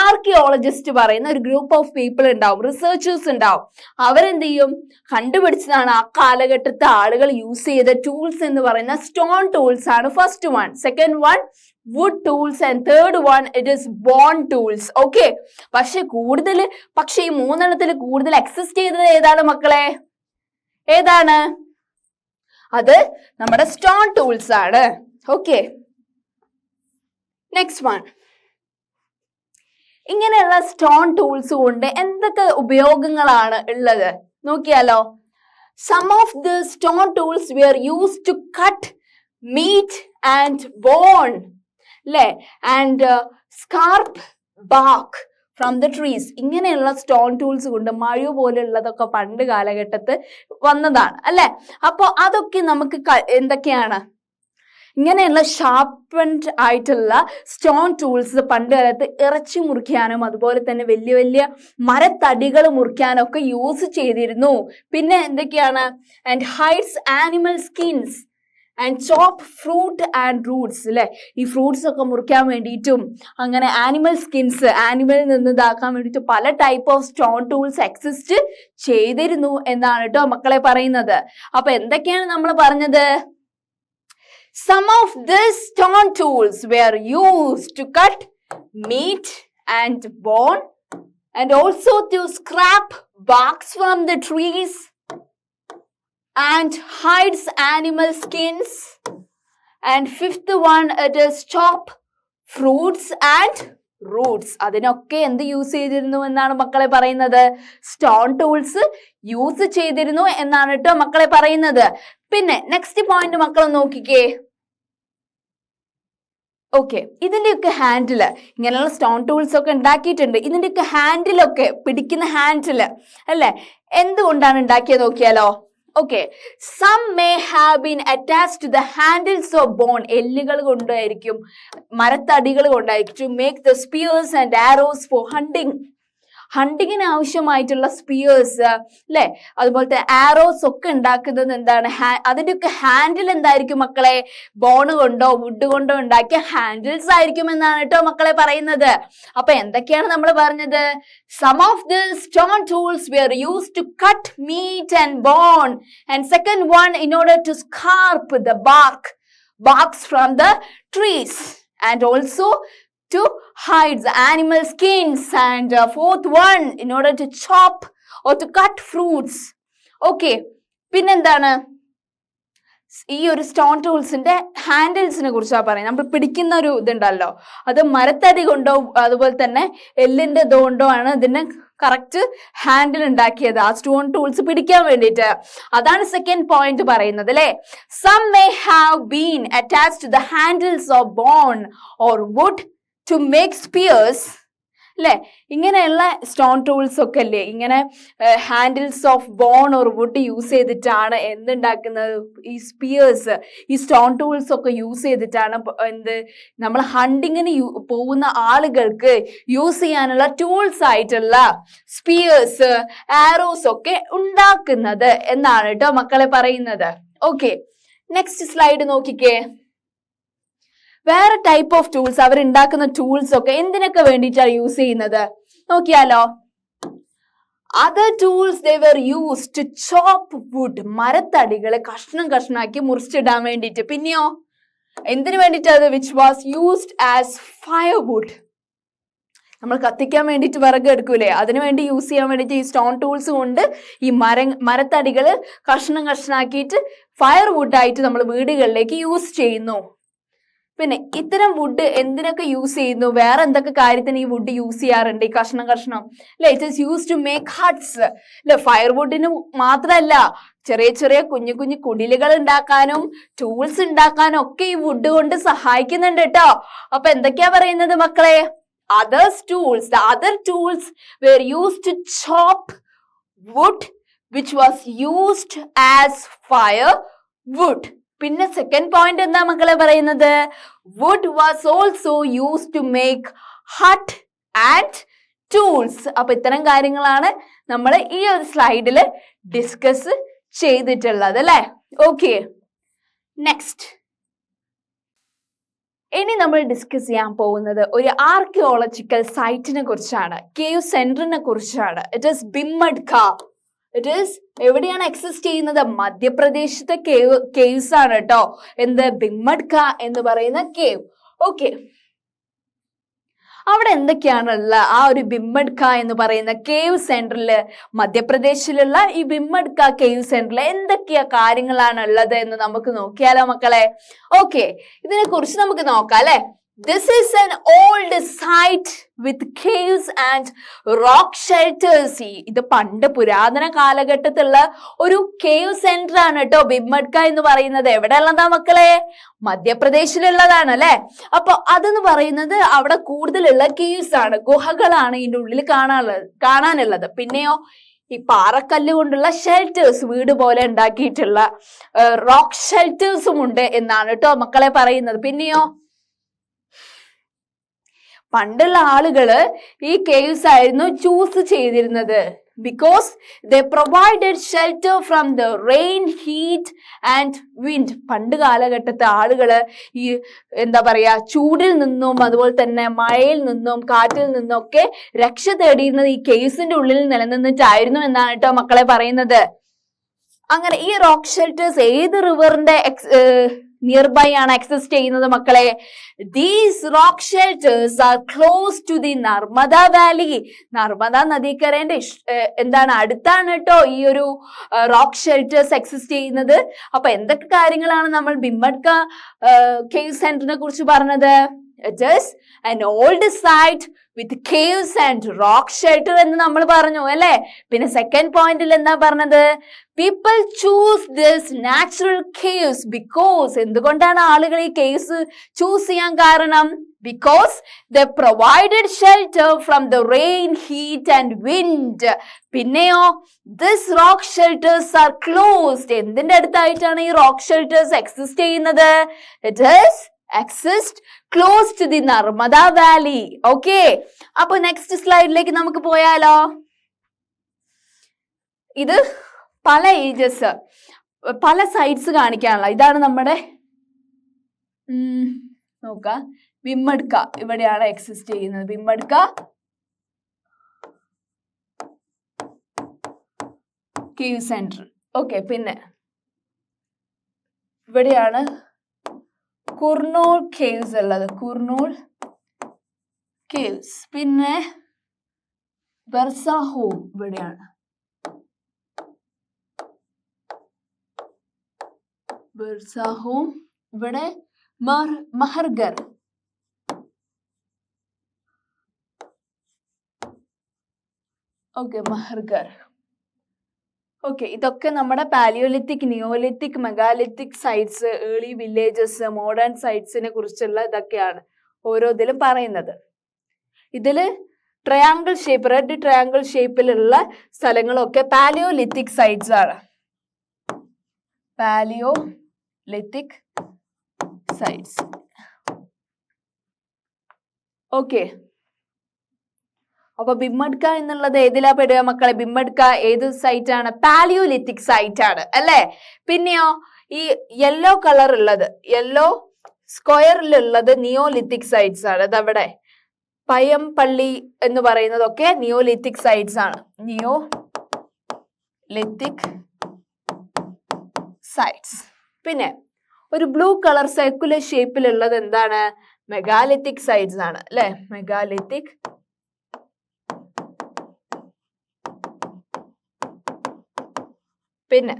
ആർക്കിയോളജിസ്റ്റ് പറയുന്ന ഒരു ഗ്രൂപ്പ് ഓഫ് പീപ്പിൾ ഉണ്ടാവും, റിസർച്ചേഴ്സ് ഉണ്ടാവും. അവരെന്ത് ചെയ്യും? കണ്ടുപിടിച്ചതാണ് ആ കാലഘട്ടത്തെ ആളുകൾ യൂസ് ചെയ്ത ടൂൾസ് എന്ന് പറയുന്ന സ്റ്റോൺ ടൂൾസ് ആണ് first one. Second one wood tools and third one it is bone tools. Okay, പക്ഷെ ഈ മൂന്നെണ്ണത്തിൽ കൂടുതൽ എക്സിസ്റ്റ് ചെയ്തത് ഏതാണ് മക്കളെ? ഏതാണ്? അത് നമ്മുടെ സ്റ്റോൺ ടൂൾസ് ആണ്. Okay, next one. ഇങ്ങനെയുള്ള സ്റ്റോൺ ടൂൾസ് കൊണ്ട് എന്തൊക്കെ ഉപയോഗങ്ങളാണ് ഉള്ളത് നോക്കിയാലോ. Some of the stone tools were used to cut meat and bone, and scarp bark from the trees. ഇങ്ങനെയുള്ള സ്റ്റോൺ ടൂൾസ് കൊണ്ട് മഴ പോലെയുള്ളതൊക്കെ പണ്ട് കാലഘട്ടത്ത് വന്നതാണ് അല്ലെ. അപ്പൊ അതൊക്കെ നമുക്ക് എന്തൊക്കെയാണ്? ഇങ്ങനെയുള്ള ഷാർപ്പൻഡ് ആയിട്ടുള്ള സ്റ്റോൺ ടൂൾസ് പണ്ട് കാലത്ത് ഇറച്ചി മുറിക്കാനും അതുപോലെ തന്നെ വലിയ വലിയ മരത്തടികൾ മുറിക്കാനും ഒക്കെ യൂസ് ചെയ്തിരുന്നു. പിന്നെ എന്തൊക്കെയാണ്? And hides animal skins and chop fruit and Roots. അല്ലെ, ഈ ഫ്രൂട്ട്സ് ഒക്കെ മുറിക്കാൻ വേണ്ടിയിട്ടും അങ്ങനെ ആനിമൽ സ്കിൻസ്, ആനിമലിൽ നിന്ന് ഇതാക്കാൻ വേണ്ടിയിട്ട് പല type of stone tools exist ചെയ്തിരുന്നു എന്നാണ് കേട്ടോ മക്കളെ പറയുന്നത്. അപ്പൊ എന്തൊക്കെയാണ് നമ്മൾ പറഞ്ഞത്? Some of these stone tools were used to cut meat and bone and also to scrap barks from the trees and hides animal skins. And fifth one, it is chop fruits and roots. അതിനൊക്കെ എന്ത് use ചെയ്തിരുന്നു എന്നാണ് മക്കളെ പറയുന്നത്? Stone tools use ചെയ്തിരുന്നു എന്നാണ് കേട്ടോ മക്കളെ പറയുന്നത്. പിന്നെ നെക്സ്റ്റ് പോയിന്റ് മക്കൾ നോക്കിക്കേ. ഓക്കെ, ഇതിന്റെയൊക്കെ ഹാൻഡില്, ഇങ്ങനെയുള്ള സ്റ്റോൺ ടൂൾസ് ഒക്കെ ഉണ്ടാക്കിയിട്ടുണ്ട്. ഇതിന്റെയൊക്കെ ഹാൻഡിലൊക്കെ, പിടിക്കുന്ന ഹാൻഡില് അല്ലെ, എന്തുകൊണ്ടാണ് ഉണ്ടാക്കിയത് നോക്കിയാലോ. Okay, some may have been attached to the handles of bone. എല്ലുകൾ കൊണ്ടായിരിക്കും, മരത്തടികൾ കൊണ്ടായിരിക്കും. To make the spears and arrows for ഹണ്ടിങ്ങിന് ആവശ്യമായിട്ടുള്ള സ്പിയേഴ്സ് അല്ലെ, അതുപോലത്തെ ആരോസ് ഒക്കെ ഉണ്ടാക്കുന്നത് എന്താണ്? അതിന്റെയൊക്കെ ഹാൻഡിൽ എന്തായിരിക്കും മക്കളെ? ബോണ് കൊണ്ടോ വുഡ് കൊണ്ടോ ഉണ്ടാക്കിയ ഹാൻഡിൽസ് ആയിരിക്കും എന്നാണ് കേട്ടോ മക്കളെ പറയുന്നത്. അപ്പൊ എന്തൊക്കെയാണ് നമ്മൾ പറഞ്ഞത്? Some of the stone tools were used to cut meat and bone, and second one in order to scarp the barks from the trees, and also to hide the animal skins, and fourth one in order to chop or to cut fruits. Okay, പിന്നെന്താണ്? ഈ ഒരു stone ടൂൾസിന്റെ ഹാൻഡിൽസിനെ കുറിച്ചാണ് പറയുന്നത്. നമ്മൾ പിടിക്കുന്ന ഒരു ഇതുണ്ടല്ലോ, അത് മരത്തടി കൊണ്ടോ അതുപോലെ തന്നെ എല്ലിന്റെ ഇതുകൊണ്ടോ ആണ് ഇതിന് കറക്റ്റ് ഹാൻഡിൽ ഉണ്ടാക്കിയത്, ആ സ്റ്റോൺ ടൂൾസ് പിടിക്കാൻ വേണ്ടിയിട്ട്. അതാണ് സെക്കൻഡ് പോയിന്റ് പറയുന്നത് അല്ലെ. Some may have been attached to the handles of bone or wood to make spears. അല്ലെ, ഇങ്ങനെയുള്ള സ്റ്റോൺ ടൂൾസ് ഒക്കെ അല്ലേ, ഇങ്ങനെ handles of bone or wood use ചെയ്തിട്ടാണ് എന്തുണ്ടാക്കുന്നത്? ഈ സ്പിയേഴ്സ്, ഈ സ്റ്റോൺ ടൂൾസ് ഒക്കെ യൂസ് ചെയ്തിട്ടാണ് നമ്മൾ ഹണ്ടിങ്ങിന് പോകുന്ന ആളുകൾക്ക് യൂസ് ചെയ്യാനുള്ള ടൂൾസ് ആയിട്ടുള്ള സ്പിയേഴ്സ്, ആരോസ് ഒക്കെ ഉണ്ടാക്കുന്നത് എന്നാണ് കേട്ടോ മക്കളെ പറയുന്നത്. ഓക്കെ, നെക്സ്റ്റ് സ്ലൈഡ് നോക്കിക്കേ. വേറെ ടൈപ്പ് ഓഫ് ടൂൾസ്, അവർ ഉണ്ടാക്കുന്ന ടൂൾസ് ഒക്കെ എന്തിനൊക്കെ വേണ്ടിയിട്ടാണ് യൂസ് ചെയ്യുന്നത് നോക്കിയാലോ. other tools they were used to chop wood. മരത്തടികളെ കഷ്ണം കഷ്ണാക്കി മുറിച്ചിടാൻ വേണ്ടിയിട്ട്. പിന്നെയോ എന്തിനു വേണ്ടിയിട്ട് അത് which was used as firewood. നമ്മൾ കത്തിക്കാൻ വേണ്ടിയിട്ട് വിറക് എടുക്കൂലേ, അതിനു വേണ്ടി യൂസ് ചെയ്യാൻ വേണ്ടിയിട്ട് ഈ സ്റ്റോൺ ടൂൾസ് കൊണ്ട് ഈ മരത്തടികൾ കഷ്ണം കഷ്ണാക്കിയിട്ട് ഫയർവുഡ് ആയിട്ട് നമ്മൾ വീടുകളിലേക്ക് യൂസ് ചെയ്യുന്നു. പിന്നെ ഇത്തരം വുഡ് എന്തിനൊക്കെ യൂസ് ചെയ്യുന്നു, വേറെ എന്തൊക്കെ കാര്യത്തിന് ഈ വുഡ് യൂസ് ചെയ്യാറുണ്ട്, ഈ കഷ്ണം അല്ലെ? It is use to make huts അല്ലെ? ഫയർവുഡിന് മാത്രമല്ല, ചെറിയ ചെറിയ കുഞ്ഞു കുഞ്ഞു കുടിലുകൾ ഉണ്ടാക്കാനും ടൂൾസ് ഉണ്ടാക്കാനും ഒക്കെ ഈ വുഡ് കൊണ്ട് സഹായിക്കുന്നുണ്ട് കേട്ടോ. അപ്പൊ എന്തൊക്കെയാ പറയുന്നത് മക്കളെ? the other tools were used to chop wood which was used as firewood. പിന്നെ സെക്കൻഡ് പോയിന്റ് എന്താ മക്കളെ പറയുന്നത്? wood was also used to make hut and tools. അപ്പൊ ഇത്തരം കാര്യങ്ങളാണ് നമ്മൾ ഈ ഒരു സ്ലൈഡിൽ ഡിസ്കസ് ചെയ്തിട്ടുള്ളത് അല്ലെ? ഓക്കെ, നെക്സ്റ്റ് ഇനി നമ്മൾ ഡിസ്കസ് ചെയ്യാൻ പോകുന്നത് ഒരു ആർക്കിയോളജിക്കൽ സൈറ്റിനെ കുറിച്ചാണ്, കേവ് സെന്ററിനെ കുറിച്ചാണ്. It is Bhimbetka. It is എവിടെയാണ് എക്സിസ്റ്റ് ചെയ്യുന്നത്? മധ്യപ്രദേശത്തെ കേവ്സ് ആണ് കേട്ടോ. എന്ത്? ഭിംബഡ്ക എന്ന് പറയുന്ന കേവ്. ഓക്കെ, അവിടെ എന്തൊക്കെയാണുള്ള ആ ഒരു ഭിംബഡ്ക എന്ന് പറയുന്ന കേവ് സെന്ററിൽ, മധ്യപ്രദേശിലുള്ള ഈ ഭിംബഡ്ക കേവ് സെന്ററിൽ എന്തൊക്കെയാ കാര്യങ്ങളാണ് ഉള്ളത് എന്ന് നമുക്ക് നോക്കിയാലോ മക്കളെ? ഓക്കെ, ഇതിനെ കുറിച്ച് നമുക്ക് നോക്കാം അല്ലെ? This is an old site with caves and rock shelters. ഇത് പണ്ട് പുരാതന കാലഘട്ടത്തിലുള്ള ഒരു കേവ് സെന്റർ ആണ് കേട്ടോ ഭിംബഡ്ക എന്ന് പറയുന്നത്. എവിടെ ഉള്ളതാ മക്കളെ? മധ്യപ്രദേശിലുള്ളതാണ് അല്ലെ? അപ്പൊ അതെന്ന് പറയുന്നത് അവിടെ കൂടുതലുള്ള കേവ്സ് ആണ്, ഗുഹകളാണ് ഇതിന്റെ ഉള്ളിൽ കാണാനുള്ളത്. പിന്നെയോ ഈ പാറക്കല്ല് കൊണ്ടുള്ള ഷെൽറ്റേഴ്സ്, വീട് പോലെ ഉണ്ടാക്കിയിട്ടുള്ള റോക്ക് ഷെൽറ്റേഴ്സും ഉണ്ട് എന്നാണ് കേട്ടോ മക്കളെ പറയുന്നത്. പിന്നെയോ പണ്ടുള്ള ആളുകള് ഈ കേവ്സ് ആയിരുന്നു ചൂസ് ചെയ്തിരുന്നത്. because they provided shelter from the rain, heat and wind. പണ്ട് കാലഘട്ടത്തെ ആളുകള് ഈ എന്താ പറയാ ചൂടിൽ നിന്നും അതുപോലെ തന്നെ മഴയിൽ നിന്നും കാറ്റിൽ നിന്നും ഒക്കെ രക്ഷ തേടിയിരുന്നത് ഈ കേവ്സിന്റെ ഉള്ളിൽ നിലനിന്നിട്ടായിരുന്നു എന്നാണ് കേട്ടോ മക്കളെ പറയുന്നത്. അങ്ങനെ ഈ റോക്ക് ഷെൽറ്റേഴ്സ് ഏത് റിവറിന്റെ നിയർ ബൈ ആണ് എക്സിസ്റ്റ് ചെയ്യുന്നത് മക്കളെ? These rock shelters are close to the Narmada valley. Narmada നദീക്കരേന്റെ എന്താണ് അടുത്താണ് കേട്ടോ ഈ ഒരു റോക്ക് ഷെൽറ്റേഴ്സ് എക്സിസ്റ്റ് ചെയ്യുന്നത്. അപ്പൊ എന്തൊക്കെ കാര്യങ്ങളാണ് നമ്മൾ ഭിംബഡ്ക കേവ് സെന്ററിനെ കുറിച്ച് പറഞ്ഞത്? It is an old site with caves and rock shelter എന്ന് നമ്മൾ പറഞ്ഞു അല്ലെ? പിന്നെ സെക്കൻഡ് പോയിന്റിൽ എന്താ പറഞ്ഞത്? People choose this natural caves because എന്തുകൊണ്ടാണ് ആളുകൾ ഈ caves ചൂസ് ചെയ്യാൻ കാരണം? Because they provided shelter from the rain, heat and wind. പിന്നെയോ this rock shelters are closed. എന്തിന്റെ അടുത്തായിട്ടാണ് ഈ rock shelters എക്സിസ്റ്റ് ചെയ്യുന്നത്? It is exist close to the Narmada Valley. Okay, അപ്പൊ നെക്സ്റ്റ് സ്ലൈഡിലേക്ക് നമുക്ക് പോയാലോ? ഇത് പല ഏജസ് പല സൈറ്റ്സ് കാണിക്കാനുള്ള ഇതാണ് നമ്മുടെ നോക്കാം. ഭിംബഡ്ക ഇവിടെയാണ് എക്സിസ്റ്റ് ചെയ്യുന്നത്. ഭിംബഡ്ക കേവ് സെന്റർ. ഓക്കെ, പിന്നെ ഇവിടെയാണ് കുർണൂൾ കേവ്സ് ഉള്ളത്. കുർണൂൾ കേവ്സ്. പിന്നെ ബർസാഹോം ഇവിടെയാണ്. ബർസാഹോം ഇവിടെ. മഹർഗർ. ഓക്കെ, മഹർഗർ. ഓക്കെ, ഇതൊക്കെ നമ്മുടെ palaeolithic, neolithic, megalithic sites, early villages, modern സൈറ്റ്സിനെ കുറിച്ചുള്ള ഇതൊക്കെയാണ് ഓരോ ഇതിലും പറയുന്നത്. ഇതില് ട്രയാങ്കിൾ ഷേപ്പ്, റെഡ് ട്രയാങ്കിൾ ഷേപ്പിലുള്ള സ്ഥലങ്ങളൊക്കെ പാലിയോലിത്തിക് സൈറ്റ്സ് ആണ്. Palaeolithic sites. ഓക്കെ, അപ്പൊ ഭിംബഡ്ക എന്നുള്ളത് ഏതിലാ പെടുക മക്കളെ? ഭിംബഡ്ക ഏത് സൈറ്റ് ആണ്? പാലിയോലിത്തിക് സൈറ്റ് ആണ് അല്ലെ? പിന്നെയോ ഈ യെല്ലോ കളർ ഉള്ളത്, യെല്ലോ സ്ക്വയറിലുള്ളത് നിയോലിത്തിക് സൈറ്റ്സ് ആണ്. അതവിടെ പയ്യമ്പള്ളി എന്ന് പറയുന്നതൊക്കെ നിയോലിത്തിക് സൈറ്റ്സ് ആണ്. Neolithic sites. പിന്നെ ഒരു ബ്ലൂ കളർ സർക്കുലർ ഷേപ്പിലുള്ളത് എന്താണ്? മെഗാലിത്തിക് സൈറ്റ്സ് ആണ് അല്ലെ? മെഗാലിത്തിക്. പിന്നെ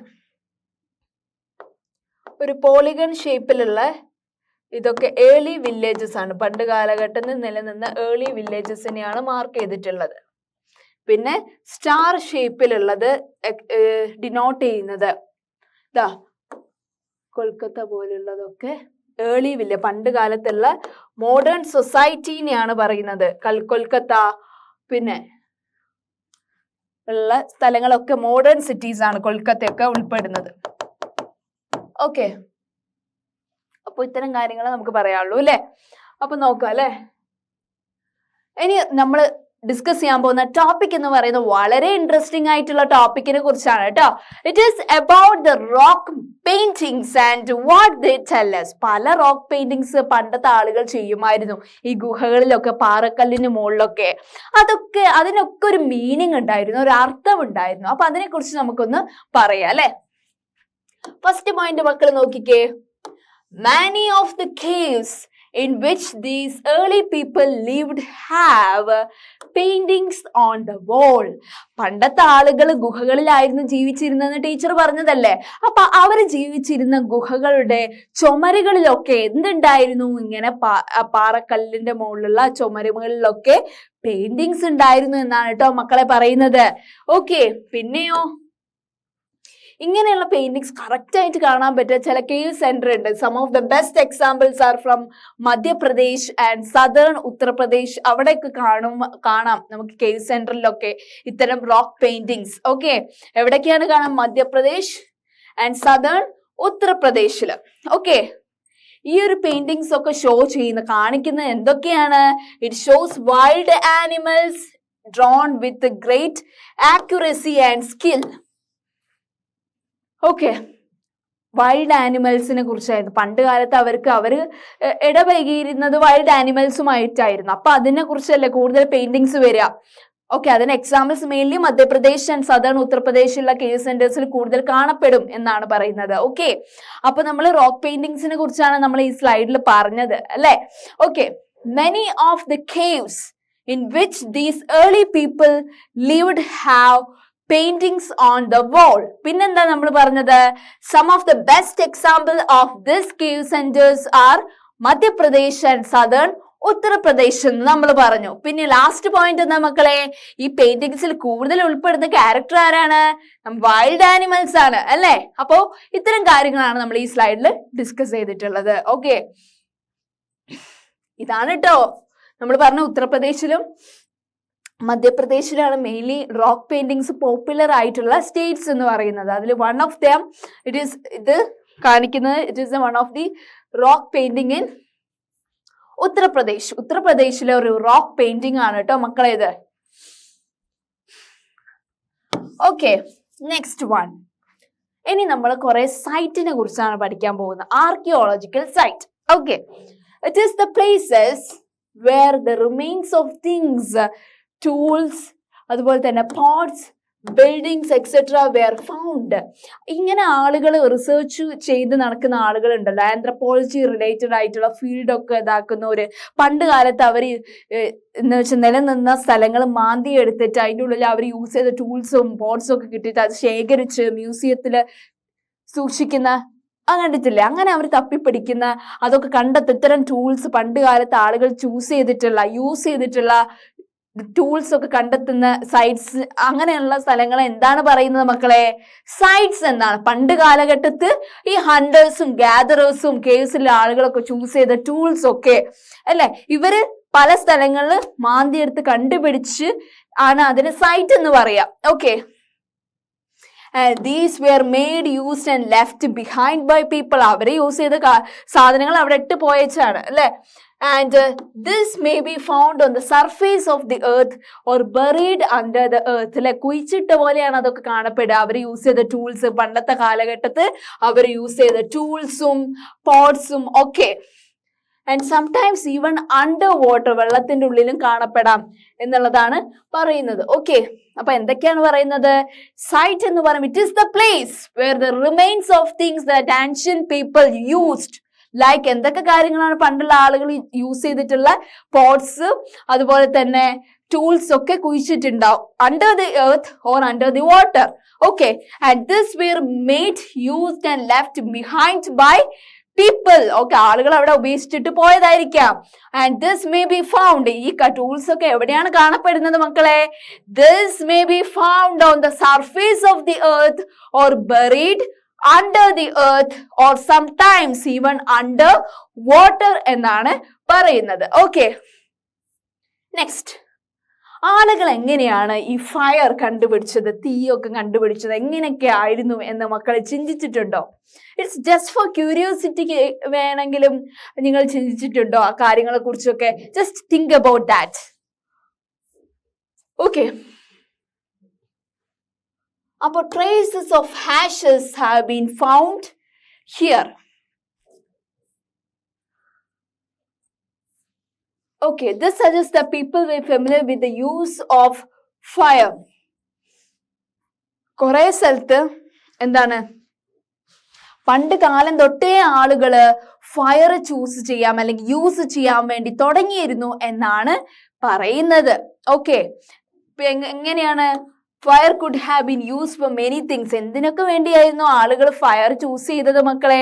ഒരു പോളിഗൺ ഷേപ്പിലുള്ള ഇതൊക്കെ ഏർലി വില്ലേജസ് ആണ്. പണ്ട് കാലഘട്ടത്തിൽ നിലനിന്ന ഏർലി വില്ലേജസിനെയാണ് മാർക്ക് ചെയ്തിട്ടുള്ളത്. പിന്നെ സ്റ്റാർ ഷേപ്പിലുള്ളത് ഡിനോട്ട് ചെയ്യുന്നത് ഇതാ കൊൽക്കത്ത പോലുള്ളതൊക്കെ ഏർലി വില്ലേജ്, പണ്ട് കാലത്തുള്ള മോഡേൺ സൊസൈറ്റീനെയാണ് പറയുന്നത്. കൊൽക്കത്ത പിന്നെ ഉള്ള സ്ഥലങ്ങളൊക്കെ മോഡേൺ സിറ്റീസ് ആണ് കൊൽക്കത്തയൊക്കെ ഉൾപ്പെടുന്നത്. ഓക്കെ, അപ്പൊ ഇത്തരം കാര്യങ്ങൾ നമുക്ക് പറയാനുള്ളൂ അല്ലെ? അപ്പൊ നോക്കാം അല്ലെ. ഇനി നമ്മൾ ഡിസ്കസ് ചെയ്യാൻ പോകുന്ന ടോപ്പിക് എന്ന് പറയുന്നത് വളരെ ഇൻട്രസ്റ്റിംഗ് ആയിട്ടുള്ള ടോപ്പിക്കിനെ കുറിച്ചാണ് കേട്ടോ. It is about the rock paintings and what they tell us. പല റോക്ക് പെയിന്റിങ്സ് പണ്ടത്തെ ആളുകൾ ചെയ്യുമായിരുന്നു ഈ ഗുഹകളിലൊക്കെ, പാറക്കല്ലിന് മുകളിലൊക്കെ. അതിനൊക്കെ ഒരു മീനിങ് ഉണ്ടായിരുന്നു, ഒരു അർത്ഥം ഉണ്ടായിരുന്നു. അപ്പൊ അതിനെ കുറിച്ച് നമുക്കൊന്ന് പറയാം അല്ലെ. ഫസ്റ്റ് പോയിന്റ് മക്കൾ നോക്കിക്കേ. Many of the caves in which these early people lived have paintings on the wall. പണ്ടത്തെ ആളുകൾ ഗുഹകളിലായിരുന്നു ജീവിച്ചിരുന്നെന്ന് ടീച്ചർ പറഞ്ഞതല്ലേ. അപ്പൊ അവര് ജീവിച്ചിരുന്ന ഗുഹകളുടെ ചുമരുകളിലൊക്കെ എന്തുണ്ടായിരുന്നു? ഇങ്ങനെ പാറക്കല്ലിന്റെ മുകളിലുള്ള ചുമരുകളിലൊക്കെ പെയിന്റിങ്സ് ഉണ്ടായിരുന്നു എന്നാണ് കേട്ടോ മക്കളെ പറയുന്നത്. ഓക്കെ, പിന്നെയോ ഇങ്ങനെയുള്ള പെയിന്റിങ്സ് കറക്റ്റ് ആയിട്ട് കാണാൻ പറ്റുക ചില കേവ് സെന്റർ ഉണ്ട്. Some of the best examples are from Madhya Pradesh and southern Uttar Pradesh. അവിടെയൊക്കെ കാണാം നമുക്ക് കേവ് സെന്ററിലൊക്കെ ഇത്തരം റോക്ക് പെയിന്റിങ്സ്. ഓക്കെ, എവിടൊക്കെയാണ് കാണാം? മധ്യപ്രദേശ് ആൻഡ് സദേൺ ഉത്തർപ്രദേശില്. ഓക്കെ, ഈ ഒരു പെയിന്റിങ്സ് ഒക്കെ കാണിക്കുന്നത് എന്തൊക്കെയാണ്? It shows wild animals drawn with great accuracy and skill. Okay, wild ആനിമൽസിനെ കുറിച്ചായിരുന്നു. പണ്ട് കാലത്ത് അവര് ഇടപഴകിയിരുന്നത് വൈൽഡ് ആനിമൽസുമായിട്ടായിരുന്നു. അപ്പൊ അതിനെ കുറിച്ചല്ലേ കൂടുതൽ പെയിന്റിങ്സ് വരിക. ഓക്കെ, അതിന് examples mainly Madhya Pradesh and southern ഉത്തർപ്രദേശിലുള്ള കേവ് സെന്റേഴ്സിൽ കൂടുതൽ കാണപ്പെടും എന്നാണ് പറയുന്നത്. ഓക്കെ, അപ്പൊ നമ്മൾ റോക്ക് പെയിന്റിങ്സിനെ കുറിച്ചാണ് നമ്മൾ ഈ സ്ലൈഡിൽ പറഞ്ഞത് അല്ലെ. Okay, many of the caves in which these early people lived have paintings on the wall. പിന്നെന്താ നമ്മൾ പറഞ്ഞത്? Some of the best example of this cave centres are Madhya Pradesh and southern Uttar Pradesh എന്ന് നമ്മൾ പറഞ്ഞു. പിന്നെ ലാസ്റ്റ് പോയിന്റ് എന്താ മക്കളെ? ഈ പെയിന്റിങ്സിൽ കൂടുതൽ ഉൾപ്പെടുന്ന ക്യാരക്ടർ ആരാണ്? വൈൽഡ് ആനിമൽസ് ആണ് അല്ലെ. അപ്പോ ഇത്തരം കാര്യങ്ങളാണ് നമ്മൾ ഈ സ്ലൈഡിൽ ഡിസ്കസ് ചെയ്തിട്ടുള്ളത്. ഓക്കെ, ഇതാണ് കേട്ടോ നമ്മൾ പറഞ്ഞ ഉത്തർപ്രദേശിലും മധ്യപ്രദേശിലാണ് മെയിൻലി റോക്ക് പെയിന്റിങ്സ് പോപ്പുലർ ആയിട്ടുള്ള സ്റ്റേറ്റ്സ് എന്ന് പറയുന്നത്. അതിൽ വൺ ഓഫ് ദം ഇത് കാണിക്കുന്നത് it is one of the rock painting in Uttar Pradesh. ഉത്തർപ്രദേശിലെ ഒരു റോക്ക് പെയിന്റിംഗ് ആണ് കേട്ടോ മക്കളെ ഇത്. Okay, next one. ഇനി നമ്മൾ കുറെ സൈറ്റിനെ കുറിച്ചാണ് പഠിക്കാൻ പോകുന്നത്. Archaeological site. Okay, it is the places where the remains of things, tools, അതുപോലെ തന്നെ pots, buildings etcetera were found. ഇങ്ങനെ ആളുകൾ റിസർച്ച് ചെയ്ത് നടക്കുന്ന ആളുകൾ ഉണ്ടല്ലോ, ആന്ത്രപ്പോളജി റിലേറ്റഡ് ആയിട്ടുള്ള ഫീൽഡ് ഒക്കെ ഇതാക്കുന്നവര്. പണ്ട് കാലത്ത് അവർ എന്ന് വെച്ചാൽ നിലനിന്ന സ്ഥലങ്ങൾ മാന്തി എടുത്തിട്ട് അതിൻ്റെ ഉള്ളിൽ അവർ യൂസ് ചെയ്ത ടൂൾസും പോട്ട്സും ഒക്കെ കിട്ടിയിട്ട് അത് ശേഖരിച്ച് മ്യൂസിയത്തിൽ സൂക്ഷിക്കുന്ന കണ്ടിട്ടില്ലേ? അങ്ങനെ അവർ തപ്പിപ്പിടിക്കുന്ന അതൊക്കെ കണ്ടെത്തി ഇത്തരം ടൂൾസ് പണ്ട് കാലത്ത് ആളുകൾ യൂസ് ചെയ്തിട്ടുള്ള ടൂൾസ് ഒക്കെ കണ്ടെത്തുന്ന സൈറ്റ്സ്, അങ്ങനെയുള്ള സ്ഥലങ്ങളെ എന്താണ് പറയുന്നത് മക്കളെ? സൈറ്റ്സ് എന്നാണ്. പണ്ട് കാലഘട്ടത്തിൽ ഈ ഹണ്ടേഴ്സും ഗ്യാദറേഴ്സും കേവ്സിലെ ആളുകളൊക്കെ ചൂസ് ചെയ്ത ടൂൾസ് ഒക്കെ അല്ലെ, ഇവര് പല സ്ഥലങ്ങളിൽ മാന്തിയെടുത്ത് കണ്ടുപിടിച്ച് ആണ് അതിന് സൈറ്റ് എന്ന് പറയാ. Okay, these were made, used and left behind by people. അവരെ യൂസ് ചെയ്ത സാധനങ്ങൾ അവിടെ ഇട്ട് പോയച്ചാണ് അല്ലെ. And this may be found on the surface of the earth or buried under the earth. അല്ലെ, കുഴിച്ചിട്ട പോലെയാണ് അതൊക്കെ കാണപ്പെടുക. അവർ യൂസ് ചെയ്ത ടൂൾസ്, പണ്ടത്തെ കാലഘട്ടത്തിൽ അവർ യൂസ് ചെയ്ത ടൂൾസും പോട്ട്സും ഒക്കെ. And sometimes even under water, വെള്ളത്തിന്റെ ഉള്ളിലും കാണപ്പെടാം എന്നുള്ളതാണ് പറയുന്നത്. ഓക്കെ, അപ്പൊ എന്തൊക്കെയാണ് പറയുന്നത്? സൈറ്റ് എന്ന് പറയുമ്പോൾ it is the place where the remains of things that ancient people used. Like എന്തൊക്കെ കാര്യങ്ങളാണ് പണ്ടുള്ള ആളുകൾ യൂസ് ചെയ്തിട്ടുള്ള പോട്ട്സ്, അതുപോലെ തന്നെ ടൂൾസ് ഒക്കെ കുഴിച്ചിട്ടുണ്ടാവും under the earth or under the water. Okay, and this were made, used and left behind by people. Okay, ആളുകൾ അവിടെ ഉപയോഗിച്ചിട്ട് പോയതായിരിക്കാം. And this may be found, ഈ ടൂൾസ് ഒക്കെ എവിടെയാണ് കാണപ്പെടുന്നത് മക്കളെ? This may be found on the surface of the earth or buried under the earth or sometimes even under water എന്നാണ് പറയുന്നത്. ഓക്കെ, നെക്സ്റ്റ്, ആളുകൾ എങ്ങനെയാണ് ഈ ഫയർ കണ്ടുപിടിച്ചത്, തീയൊക്കെ കണ്ടുപിടിച്ചത് എങ്ങനെയൊക്കെ ആയിരുന്നു എന്ന് മക്കളെ ചിന്തിച്ചിട്ടുണ്ടോ? ഇറ്റ്സ് ജസ്റ്റ് ഫോർ ക്യൂരിയോസിറ്റിക്ക് വേണമെങ്കിലും നിങ്ങൾ ചിന്തിച്ചിട്ടുണ്ടോ ആ കാര്യങ്ങളെ കുറിച്ചൊക്കെ? Just think about that. Okay, അപ്പോൾ traces of ashes have been found here. Okay, this suggests that people were familiar with the use of fire. കുറേ സ്ഥലത്ത് എന്താണ്, പണ്ട് കാലം തൊട്ടേ ആളുകള് ഫയർ ചൂസ് ചെയ്യാം അല്ലെങ്കിൽ യൂസ് ചെയ്യാൻ വേണ്ടി തുടങ്ങിയിരുന്നു എന്നാണ് പറയുന്നത്. ഓക്കെ, എങ്ങനെയാണ്? Fire could have been use for many things. എന്തിനൊക്കെ വേണ്ടിയായിരുന്നു ആളുകൾ ഫയർ ചൂസ് ചെയ്തത് മക്കളെ?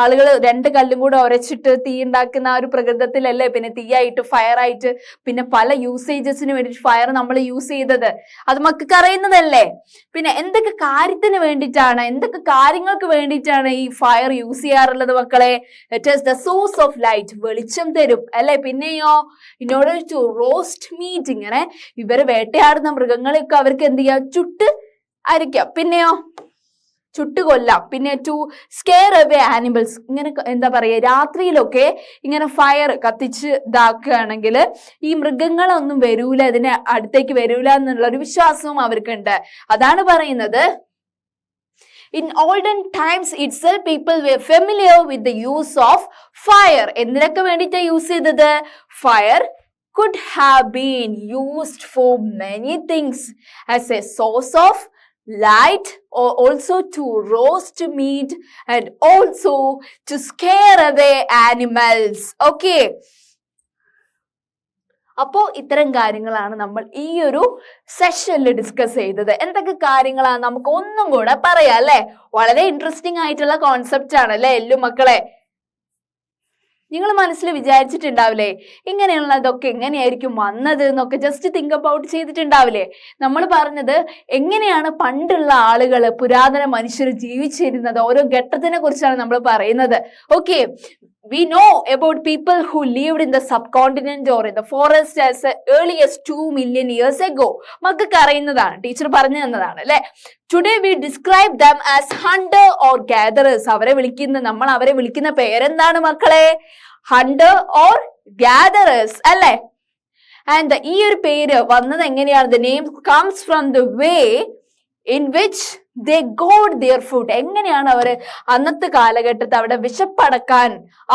ആളുകൾ രണ്ട് കല്ലും കൂടെ ഉരച്ചിട്ട് തീ ഉണ്ടാക്കുന്ന ആ ഒരു പ്രകൃതത്തിലല്ലേ പിന്നെ തീയായിട്ട് ഫയറായിട്ട് പിന്നെ പല യൂസേജസിന് വേണ്ടിയിട്ട് ഫയർ നമ്മൾ യൂസ് ചെയ്തത്? അത് മക്കൾക്ക് അറിയുന്നതല്ലേ. പിന്നെ എന്തൊക്കെ കാര്യത്തിന് വേണ്ടിയിട്ടാണ്, എന്തൊക്കെ കാര്യങ്ങൾക്ക് വേണ്ടിയിട്ടാണ് ഈ ഫയർ യൂസ് ചെയ്യാറുള്ളത് മക്കളെ? It is the source of light, വെളിച്ചം തരും അല്ലെ. പിന്നെയോ in order to roast meat, ഇങ്ങനെ ഇവര് വേട്ടയാടുന്ന മൃഗങ്ങളെയൊക്കെ അവർക്ക് എന്ത് ചെയ്യാം, ചുട്ട് അരിക്കാം. പിന്നെയോ ചുട്ട് കൊല്ലാം. പിന്നെ ടു സ്കെയർ അവേ ആനിമൽസ്, ഇങ്ങനെ എന്താ പറയാ, രാത്രിയിലൊക്കെ ഇങ്ങനെ ഫയർ കത്തിച്ച് ഇതാക്കുകയാണെങ്കിൽ ഈ മൃഗങ്ങളൊന്നും വരൂല, ഇതിന് അടുത്തേക്ക് വരൂല എന്നുള്ള ഒരു വിശ്വാസവും അവർക്കുണ്ട്. അതാണ് പറയുന്നത് in olden times itself people were familiar with the use of fire. എന്തിനൊക്കെ വേണ്ടിയിട്ടാണ് യൂസ് ചെയ്തത്? Fire could have been used for many things, as a source of light or also to roast meat and also to scare away animals. Okay, അപ്പോൾ ഇത്തരം കാര്യങ്ങളാണ് നമ്മൾ ഈ ഒരു സെഷനിൽ ഡിസ്കസ് ചെയ്തത്. എന്തൊക്കെ കാര്യങ്ങളാണ് നമുക്ക് ഒന്നും കൂടെ പറയാം അല്ലെ. വളരെ ഇൻട്രസ്റ്റിംഗ് ആയിട്ടുള്ള കോൺസെപ്റ്റ് ആണ് അല്ലെ എല്ലും മക്കളെ. നിങ്ങൾ മനസ്സിൽ വിചാരിച്ചിട്ടുണ്ടാവില്ലേ ഇങ്ങനെയുള്ളതൊക്കെ എങ്ങനെയായിരിക്കും വന്നത് എന്നൊക്കെ ജസ്റ്റ് തിങ്ക് അബൌട്ട് ചെയ്തിട്ടുണ്ടാവില്ലേ? നമ്മൾ പറഞ്ഞത് എങ്ങനെയാണ് പണ്ടുള്ള ആളുകൾ, പുരാതന മനുഷ്യർ ജീവിച്ചിരുന്നത്, ഓരോ ഘട്ടത്തിനെ കുറിച്ചാണ് നമ്മൾ പറയുന്നത്. Okay, we know about people who lived in the subcontinent or in the forest as early as 2 million years ago. മക്കൾക്ക് അറിയുന്നതാണ്, ടീച്ചർ പറഞ്ഞു തന്നതാണ് അല്ലെ. Today we describe them as hunter or gatherers. നമ്മൾ അവരെ വിളിക്കുന്ന പേരെന്താണ് മക്കളെ? ഹണ്ടർ ഓർ gatherers അല്ലെ. ആൻഡ് ഈ ഒരു പേര് വന്നത് എങ്ങനെയാണ്? The name comes from the way in which they got their food. എങ്ങനെയാണ് അവര് അന്നത്തെ കാലഘട്ടത്തിൽ അവിടെ വിശപ്പടക്കാൻ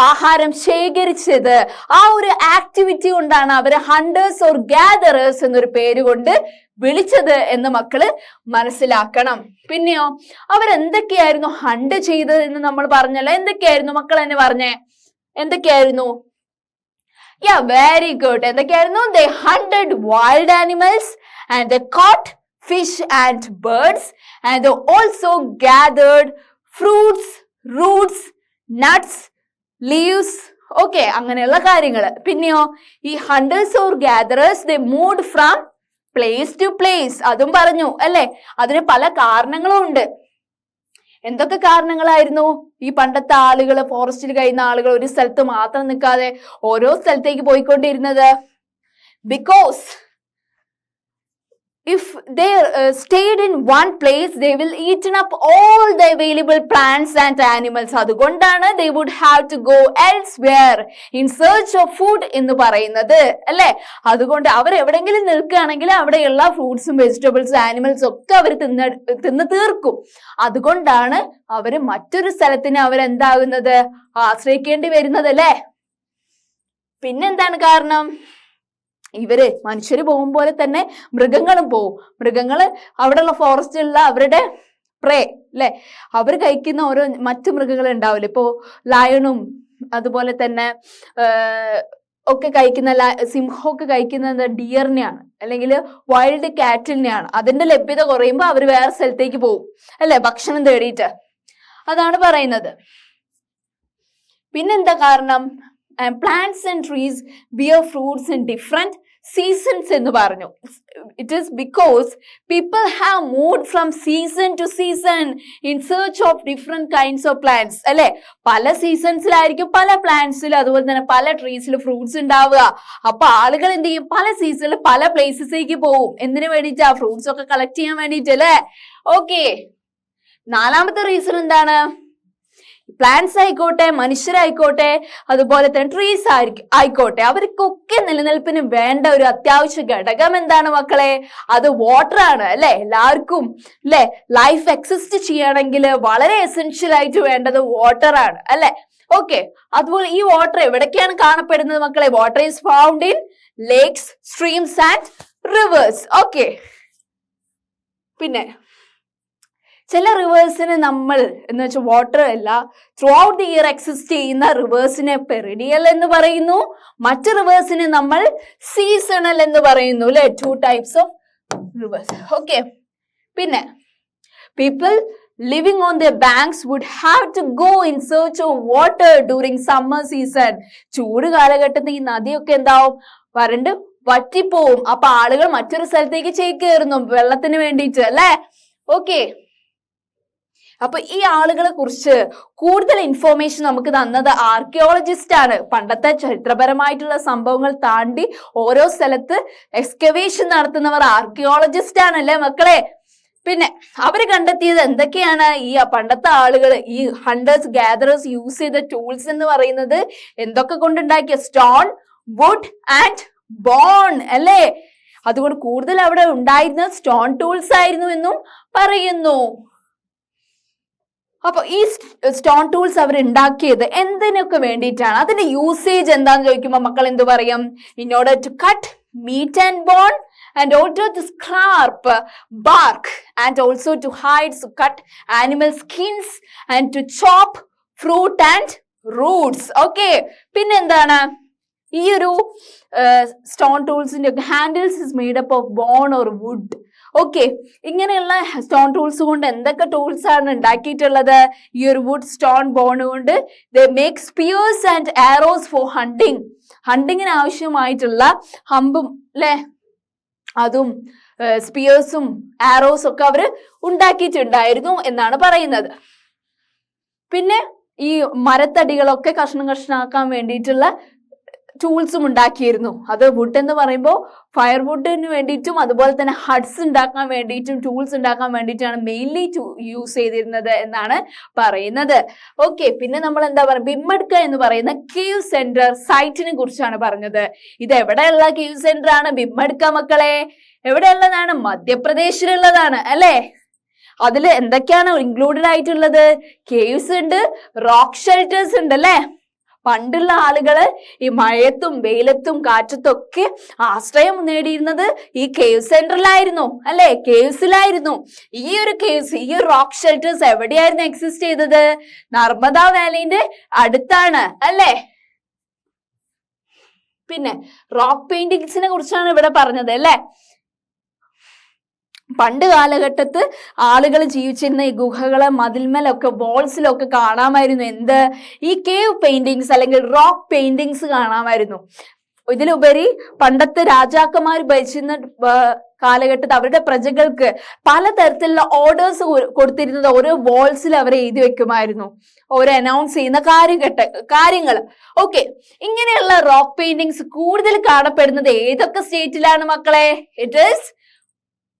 ആഹാരം ശേഖരിച്ചത്? ആ ഒരു ആക്ടിവിറ്റി കൊണ്ടാണ് അവര് ഹണ്ടേഴ്സ് ഓർ ഗ്യാദറേഴ്സ് എന്നൊരു പേര് കൊണ്ട് വിളിച്ചത് എന്ന് മക്കള് മനസ്സിലാക്കണം. പിന്നെയോ അവരെന്തൊക്കെയായിരുന്നു ഹണ്ട് ചെയ്തത് എന്ന് നമ്മൾ പറഞ്ഞല്ലോ. എന്തൊക്കെയായിരുന്നു മക്കൾ തന്നെ പറഞ്ഞേ? എന്തൊക്കെയായിരുന്നു? Yeah, very good. എന്തൊക്കെയായിരുന്നു? They hunted wild animals and they caught fish and birds and they also gathered fruits, roots, nuts, leaves. Okay, അങ്ങനെയുള്ള കാര്യങ്ങൾ. പിന്നെയോ ഈ hunters or gatherers they moved from place to place. അതും പറഞ്ഞു അല്ലെ. അതിന് പല കാരണങ്ങളും ഉണ്ട്. എന്തൊക്കെ കാരണങ്ങളായിരുന്നു? ഈ പണ്ടത്തെ ആളുകൾ, ഫോറസ്റ്റിൽ കഴിയുന്ന ആളുകൾ ഒരു സ്ഥലത്ത് മാത്രം നിൽക്കാതെ ഓരോ സ്ഥലത്തേക്ക് പോയിക്കൊണ്ടിരുന്നത്? Because if they stayed in one place, they will eaten up all the available plants and animals. അതുകൊണ്ടാണ് they would have to go elsewhere in search of food എന്ന് പറയുന്നത് അല്ലെ. അതുകൊണ്ട് അവർ എവിടെയെങ്കിലും നിൽക്കുകയാണെങ്കിൽ അവിടെയുള്ള ഫ്രൂട്ട്സും വെജിറ്റബിൾസും ആനിമൽസും ഒക്കെ അവർ തിന്ന് തീർക്കും. അതുകൊണ്ടാണ് അവര് മറ്റൊരു സ്ഥലത്തിന് അവരെന്താകുന്നത്? ആശ്രയിക്കേണ്ടി വരുന്നത് അല്ലെ. പിന്നെന്താണ് കാരണം? ഇവര് മനുഷ്യര് പോകും പോലെ തന്നെ മൃഗങ്ങളും പോവും. മൃഗങ്ങള് അവിടെയുള്ള ഫോറസ്റ്റിലുള്ള അവരുടെ പ്രേ അല്ലെ, അവർ കഴിക്കുന്ന ഓരോ മറ്റു മൃഗങ്ങൾ ഉണ്ടാവില്ല. ഇപ്പോ ലയണും അതുപോലെ തന്നെ ഒക്കെ കഴിക്കുന്ന സിംഹമൊക്കെ കഴിക്കുന്നത് ഡിയറിനെയാണ്, അല്ലെങ്കിൽ വൈൽഡ് കാറ്റിനെയാണ്. അതിന്റെ ലഭ്യത കുറയുമ്പോൾ അവർ വേറെ സ്ഥലത്തേക്ക് പോകും അല്ലെ, ഭക്ഷണം തേടിയിട്ട്. അതാണ് പറയുന്നത്. പിന്നെന്താ കാരണം? Plants and trees bear fruits in different seasons എന്ന് പറഞ്ഞു. It is because people have moved from season to season in search of different kinds of plants അല്ലെ. പല സീസൺസിലായിരിക്കും പല പ്ലാന്റ്സിലും അതുപോലെ തന്നെ പല ട്രീസിലും ഫ്രൂട്ട്സ് ഉണ്ടാവുക. അപ്പൊ ആളുകൾ എന്ത് ചെയ്യും? പല സീസണിൽ പല പ്ലേസസിലേക്ക് പോകും. എന്തിനു വേണ്ടിയിട്ടാ? ഫ്രൂട്ട്സ് ഒക്കെ കളക്ട് ചെയ്യാൻ വേണ്ടിയിട്ട് അല്ലെ. ഓക്കെ, 4ാമത്തെ റീസൺ എന്താണ്? പ്ലാന്റ്സ് ആയിക്കോട്ടെ, മനുഷ്യരായിക്കോട്ടെ, അതുപോലെ തന്നെ ട്രീസ് ആയിക്കോട്ടെ, അവർക്കൊക്കെ നിലനിൽപ്പിന് വേണ്ട ഒരു അത്യാവശ്യ ഘടകം എന്താണ് മക്കളെ? അത് വാട്ടർ ആണ് അല്ലെ. എല്ലാവർക്കും അല്ലെ ലൈഫ് എക്സിസ്റ്റ് ചെയ്യണമെങ്കിൽ വളരെ എസെൻഷ്യൽ ആയിട്ട് വേണ്ടത് വാട്ടർ ആണ് അല്ലെ. ഓക്കെ, അതുപോലെ ഈ വാട്ടർ എവിടേക്കാണ് കാണപ്പെടുന്നത് മക്കളെ? Water is found in lakes, streams and reverse. Okay, പിന്നെ ചില റിവേഴ്സിന് നമ്മൾ എന്ന് വെച്ചാൽ വാട്ടർ അല്ല, through out the year exist ചെയ്യുന്ന റിവേഴ്സിനെ പെറിഡിയൽ എന്ന് പറയുന്നു. മറ്റു റിവേഴ്സിനെ നമ്മൾ സീസണൽ എന്ന് പറയുന്നു അല്ലെ. 2 ടൈപ്സ് ഓഫ് റിവേഴ്സ്. ഓക്കെ, പിന്നെ people living on their banks would have to go in search of water during summer season. ചൂട് കാലഘട്ടത്തിൽ ഈ നദിയൊക്കെ എന്താവും? വരണ്ട് വറ്റിപ്പോവും. അപ്പൊ ആളുകൾ മറ്റൊരു സ്ഥലത്തേക്ക് ചേക്കേറുന്നു വെള്ളത്തിന് വേണ്ടിയിട്ട് അല്ലെ. ഓക്കെ, അപ്പൊ ഈ ആളുകളെ കുറിച്ച് കൂടുതൽ ഇൻഫോർമേഷൻ നമുക്ക് തന്നത് ആർക്കിയോളജിസ്റ്റ് ആണ്. പണ്ടത്തെ ചരിത്രപരമായിട്ടുള്ള സംഭവങ്ങൾ താണ്ടി ഓരോ സ്ഥലത്ത് എക്സ്കവേഷൻ നടത്തുന്നവർ ആർക്കിയോളജിസ്റ്റ് ആണല്ലേ മക്കളെ. പിന്നെ അവര് കണ്ടെത്തിയത് എന്തൊക്കെയാണ്? ഈ പണ്ടത്തെ ആളുകൾ ഈ ഹണ്ടേഴ്സ് ഗാദറേഴ്സ് യൂസ് ചെയ്ത ടൂൾസ് എന്ന് പറയുന്നത് എന്തൊക്കെ കൊണ്ടുണ്ടാക്കിയ? സ്റ്റോൺ, വുഡ് ആൻഡ് ബോൺ അല്ലേ. അതുകൊണ്ട് കൂടുതൽ അവിടെ ഉണ്ടായിരുന്ന സ്റ്റോൺ ടൂൾസ് ആയിരുന്നു എന്നും പറയുന്നു. അപ്പൊ ഈ സ്റ്റോൺ ടൂൾസ് അവർ ഉണ്ടാക്കിയത് എന്തിനൊക്കെ വേണ്ടിയിട്ടാണ്? അതിന്റെ യൂസേജ് എന്താന്ന് ചോദിക്കുമ്പോൾ മക്കൾ എന്ത് പറയും? In order to cut meat and bone and also to scrape bark and also to hide, to cut animal skins and to chop fruit and roots. Okay, പിന്നെ എന്താണ്? ഈ ഒരു സ്റ്റോൺ ടൂൾസിന്റെ ഒക്കെ handles is made up of bone or wood. Okay, ഇങ്ങനെയുള്ള stone tools കൊണ്ട് എന്തൊക്കെ tools ആണ് ഉണ്ടാക്കിയിട്ടുള്ളത്? ഈ ഒരു വുഡ്, സ്റ്റോൺ, ബോൺ കൊണ്ട് they make spears and arrows for hunting. ഹണ്ടിങ്ങിന് ആവശ്യമായിട്ടുള്ള ഹമ്പും അല്ലെ, അതും സ്പിയേഴ്സും ആരോസും ഒക്കെ അവര് ഉണ്ടാക്കിയിട്ടുണ്ടായിരുന്നു എന്നാണ് പറയുന്നത്. പിന്നെ ഈ മരത്തടികളൊക്കെ കഷ്ണം കഷ്ണമാക്കാൻ വേണ്ടിയിട്ടുള്ള ടൂൾസും ഉണ്ടാക്കിയിരുന്നു. അത് വുഡ് എന്ന് പറയുമ്പോൾ ഫയർ വുഡിന് വേണ്ടിയിട്ടും അതുപോലെ തന്നെ ഹട്ട്സ് ഉണ്ടാക്കാൻ വേണ്ടിയിട്ടും ടൂൾസ് ഉണ്ടാക്കാൻ വേണ്ടിയിട്ടാണ് മെയിൻലി യൂസ് ചെയ്തിരുന്നത് എന്നാണ് പറയുന്നത്. ഓക്കെ, പിന്നെ നമ്മൾ എന്താ പറയുക? ബിമ്മഡ്ക എന്ന് പറയുന്ന കേവ് സെന്റർ സൈറ്റിനെ കുറിച്ചാണ് പറഞ്ഞത്. ഇത് എവിടെയുള്ള കേവ് സെന്റർ ആണ് ബിമ്മഡ്ക മക്കളെ? എവിടെയുള്ളതാണ്? മധ്യപ്രദേശിലുള്ളതാണ് അല്ലെ. അതിൽ എന്തൊക്കെയാണ് ഇൻക്ലൂഡഡ് ആയിട്ടുള്ളത്? കേവ്സ് ഉണ്ട്, റോക്ക് ഷെൽട്ടേഴ്സ് ഉണ്ട് അല്ലെ. പണ്ടുള്ള ആളുകള് ഈ മഴയത്തും വെയിലത്തും കാറ്റത്തും ഒക്കെ ആശ്രയം നേടിയിരുന്നത് ഈ കേവ് സെന്ററിലായിരുന്നു അല്ലെ, കേവ്സിലായിരുന്നു. ഈ ഒരു കേവ്സ്, ഈ ഒരു റോക്ക് ഷെൽട്ടേഴ്സ് എവിടെയായിരുന്നു എക്സിസ്റ്റ് ചെയ്തത്? നർമ്മദ വാലിന്റെ അടുത്താണ് അല്ലെ. പിന്നെ റോക്ക് പെയിന്റിങ്സിനെ കുറിച്ചാണ് ഇവിടെ പറഞ്ഞത് അല്ലെ. പണ്ട് കാലഘട്ടത്ത് ആളുകൾ ജീവിച്ചിരുന്ന ഈ ഗുഹകളെ മതിൽമേലൊക്കെ വാൾസിലൊക്കെ കാണാമായിരുന്നു എന്ത്? ഈ കേവ് പെയിന്റിങ്സ് അല്ലെങ്കിൽ റോക്ക് പെയിന്റിങ്സ് കാണാമായിരുന്നു. ഇതിലുപരി പണ്ടത്തെ രാജാക്കന്മാർ ഭരിച്ചിരുന്ന കാലഘട്ടത്തിൽ അവരുടെ പ്രജകൾക്ക് പലതരത്തിലുള്ള ഓർഡേഴ്സ് കൊടുത്തിരുന്നത് ഓരോ വാൾസിൽ അവർ എഴുതി വെക്കുമായിരുന്നു, ഓരോ അനൗൺസ് ചെയ്യുന്ന കാര്യങ്ങൾ. ഓക്കെ, ഇങ്ങനെയുള്ള റോക്ക് പെയിന്റിങ്സ് കൂടുതൽ കാണപ്പെടുന്നത് ഏതൊക്കെ സ്റ്റേറ്റിലാണ് മക്കളെ? It is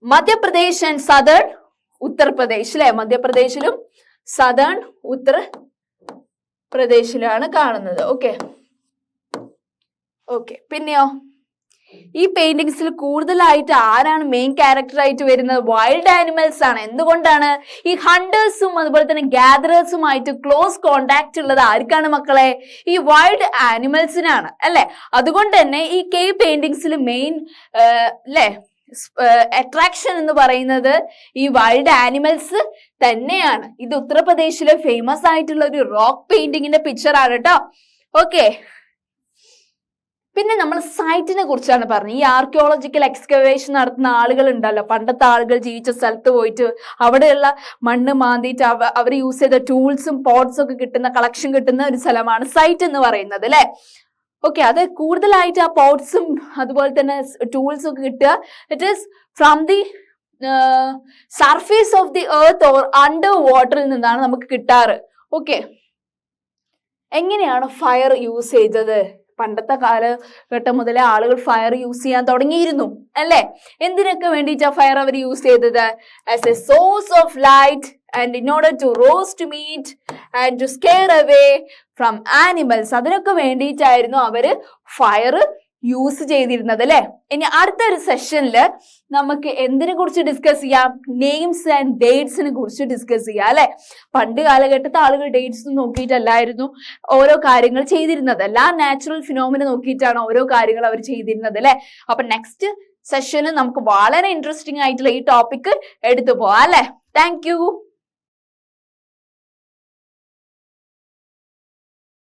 Madhya Pradesh and southern Uttar Pradesh അല്ലെ. മധ്യപ്രദേശിലും സദേൺ ഉത്തർപ്രദേശിലാണ് കാണുന്നത്. ഓക്കെ, പിന്നെയോ ഈ പെയിന്റിങ്സിൽ കൂടുതലായിട്ട് ആരാണ് മെയിൻ ക്യാരക്ടർ ആയിട്ട് വരുന്നത്? വൈൽഡ് ആനിമൽസ് ആണ്. എന്തുകൊണ്ടാണ്? ഈ ഹണ്ടേഴ്സും അതുപോലെ തന്നെ ഗ്യാദറേഴ്സുമായിട്ട് ക്ലോസ് കോണ്ടാക്ട് ഉള്ളത് ആർക്കാണ് മക്കളെ? ഈ വൈൽഡ് ആനിമൽസിനാണ് അല്ലെ. അതുകൊണ്ട് തന്നെ ഈ കേവ് പെയിന്റിങ്സിൽ മെയിൻ അല്ലെ അട്രാക്ഷൻ എന്ന് പറയുന്നത് ഈ വൈൽഡ് ആനിമൽസ് തന്നെയാണ്. ഇത് ഉത്തർപ്രദേശിലെ ഫേമസ് ആയിട്ടുള്ള ഒരു റോക്ക് പെയിന്റിങ്ങിന്റെ പിക്ചർ ആണ് കേട്ടോ. ഓക്കെ, പിന്നെ നമ്മൾ സൈറ്റിനെ കുറിച്ചാണ് പറഞ്ഞത്. ഈ ആർക്കിയോളജിക്കൽ എക്സ്കവേഷൻ നടത്തുന്ന ആളുകൾ ഉണ്ടല്ലോ, പണ്ടത്തെ ആളുകൾ ജീവിച്ച സ്ഥലത്ത് പോയിട്ട് അവിടെയുള്ള മണ്ണ് മാന്തിയിട്ട് അവർ യൂസ് ചെയ്ത ടൂൾസും പോട്ട്സും ഒക്കെ കിട്ടുന്ന കളക്ഷൻ കിട്ടുന്ന ഒരു സ്ഥലമാണ് സൈറ്റ് എന്ന് പറയുന്നത് അല്ലെ. ഓക്കെ, അത് കൂടുതലായിട്ട് ആ പോട്ട്സും അതുപോലെ തന്നെ ടൂൾസും ഒക്കെ കിട്ടുക it is from the surface of the earth or under വാട്ടറിൽ നിന്നാണ് നമുക്ക് കിട്ടാറ്. ഓക്കെ, എങ്ങനെയാണ് ഫയർ യൂസ് ചെയ്തത്? പണ്ടത്തെ കാലഘട്ടം മുതലേ ആളുകൾ ഫയർ യൂസ് ചെയ്യാൻ തുടങ്ങിയിരുന്നു അല്ലെ. എന്തിനൊക്കെ വേണ്ടിയിട്ടാ ഫയർ അവർ യൂസ് ചെയ്തത്? As a source of light and in order to roast meat and to scare away from animals. അതിനൊക്കെ വേണ്ടിയിട്ടായിരുന്നു അവര് ഫയർ യൂസ് ചെയ്തിരുന്നത് അല്ലെ. ഇനി അടുത്തൊരു സെഷനിൽ നമുക്ക് എന്തിനെ കുറിച്ച് ഡിസ്കസ് ചെയ്യാം? നെയിംസ് ആൻഡ് ഡേറ്റ്സിനെ കുറിച്ച് ഡിസ്കസ് ചെയ്യാം അല്ലെ. പണ്ട് കാലഘട്ടത്തെ ആളുകൾ ഡേറ്റ്സ് നോക്കിയിട്ടല്ലായിരുന്നു ഓരോ കാര്യങ്ങൾ ചെയ്തിരുന്നത്. എല്ലാ നാച്ചുറൽ ഫിനോമിന നോക്കിയിട്ടാണ് ഓരോ കാര്യങ്ങൾ അവർ ചെയ്തിരുന്നത് അല്ലെ. അപ്പൊ നെക്സ്റ്റ് സെഷന് നമുക്ക് വളരെ ഇൻട്രസ്റ്റിംഗ് ആയിട്ടുള്ള ഈ ടോപ്പിക് എടുത്തു പോവാം അല്ലെ. Thank you.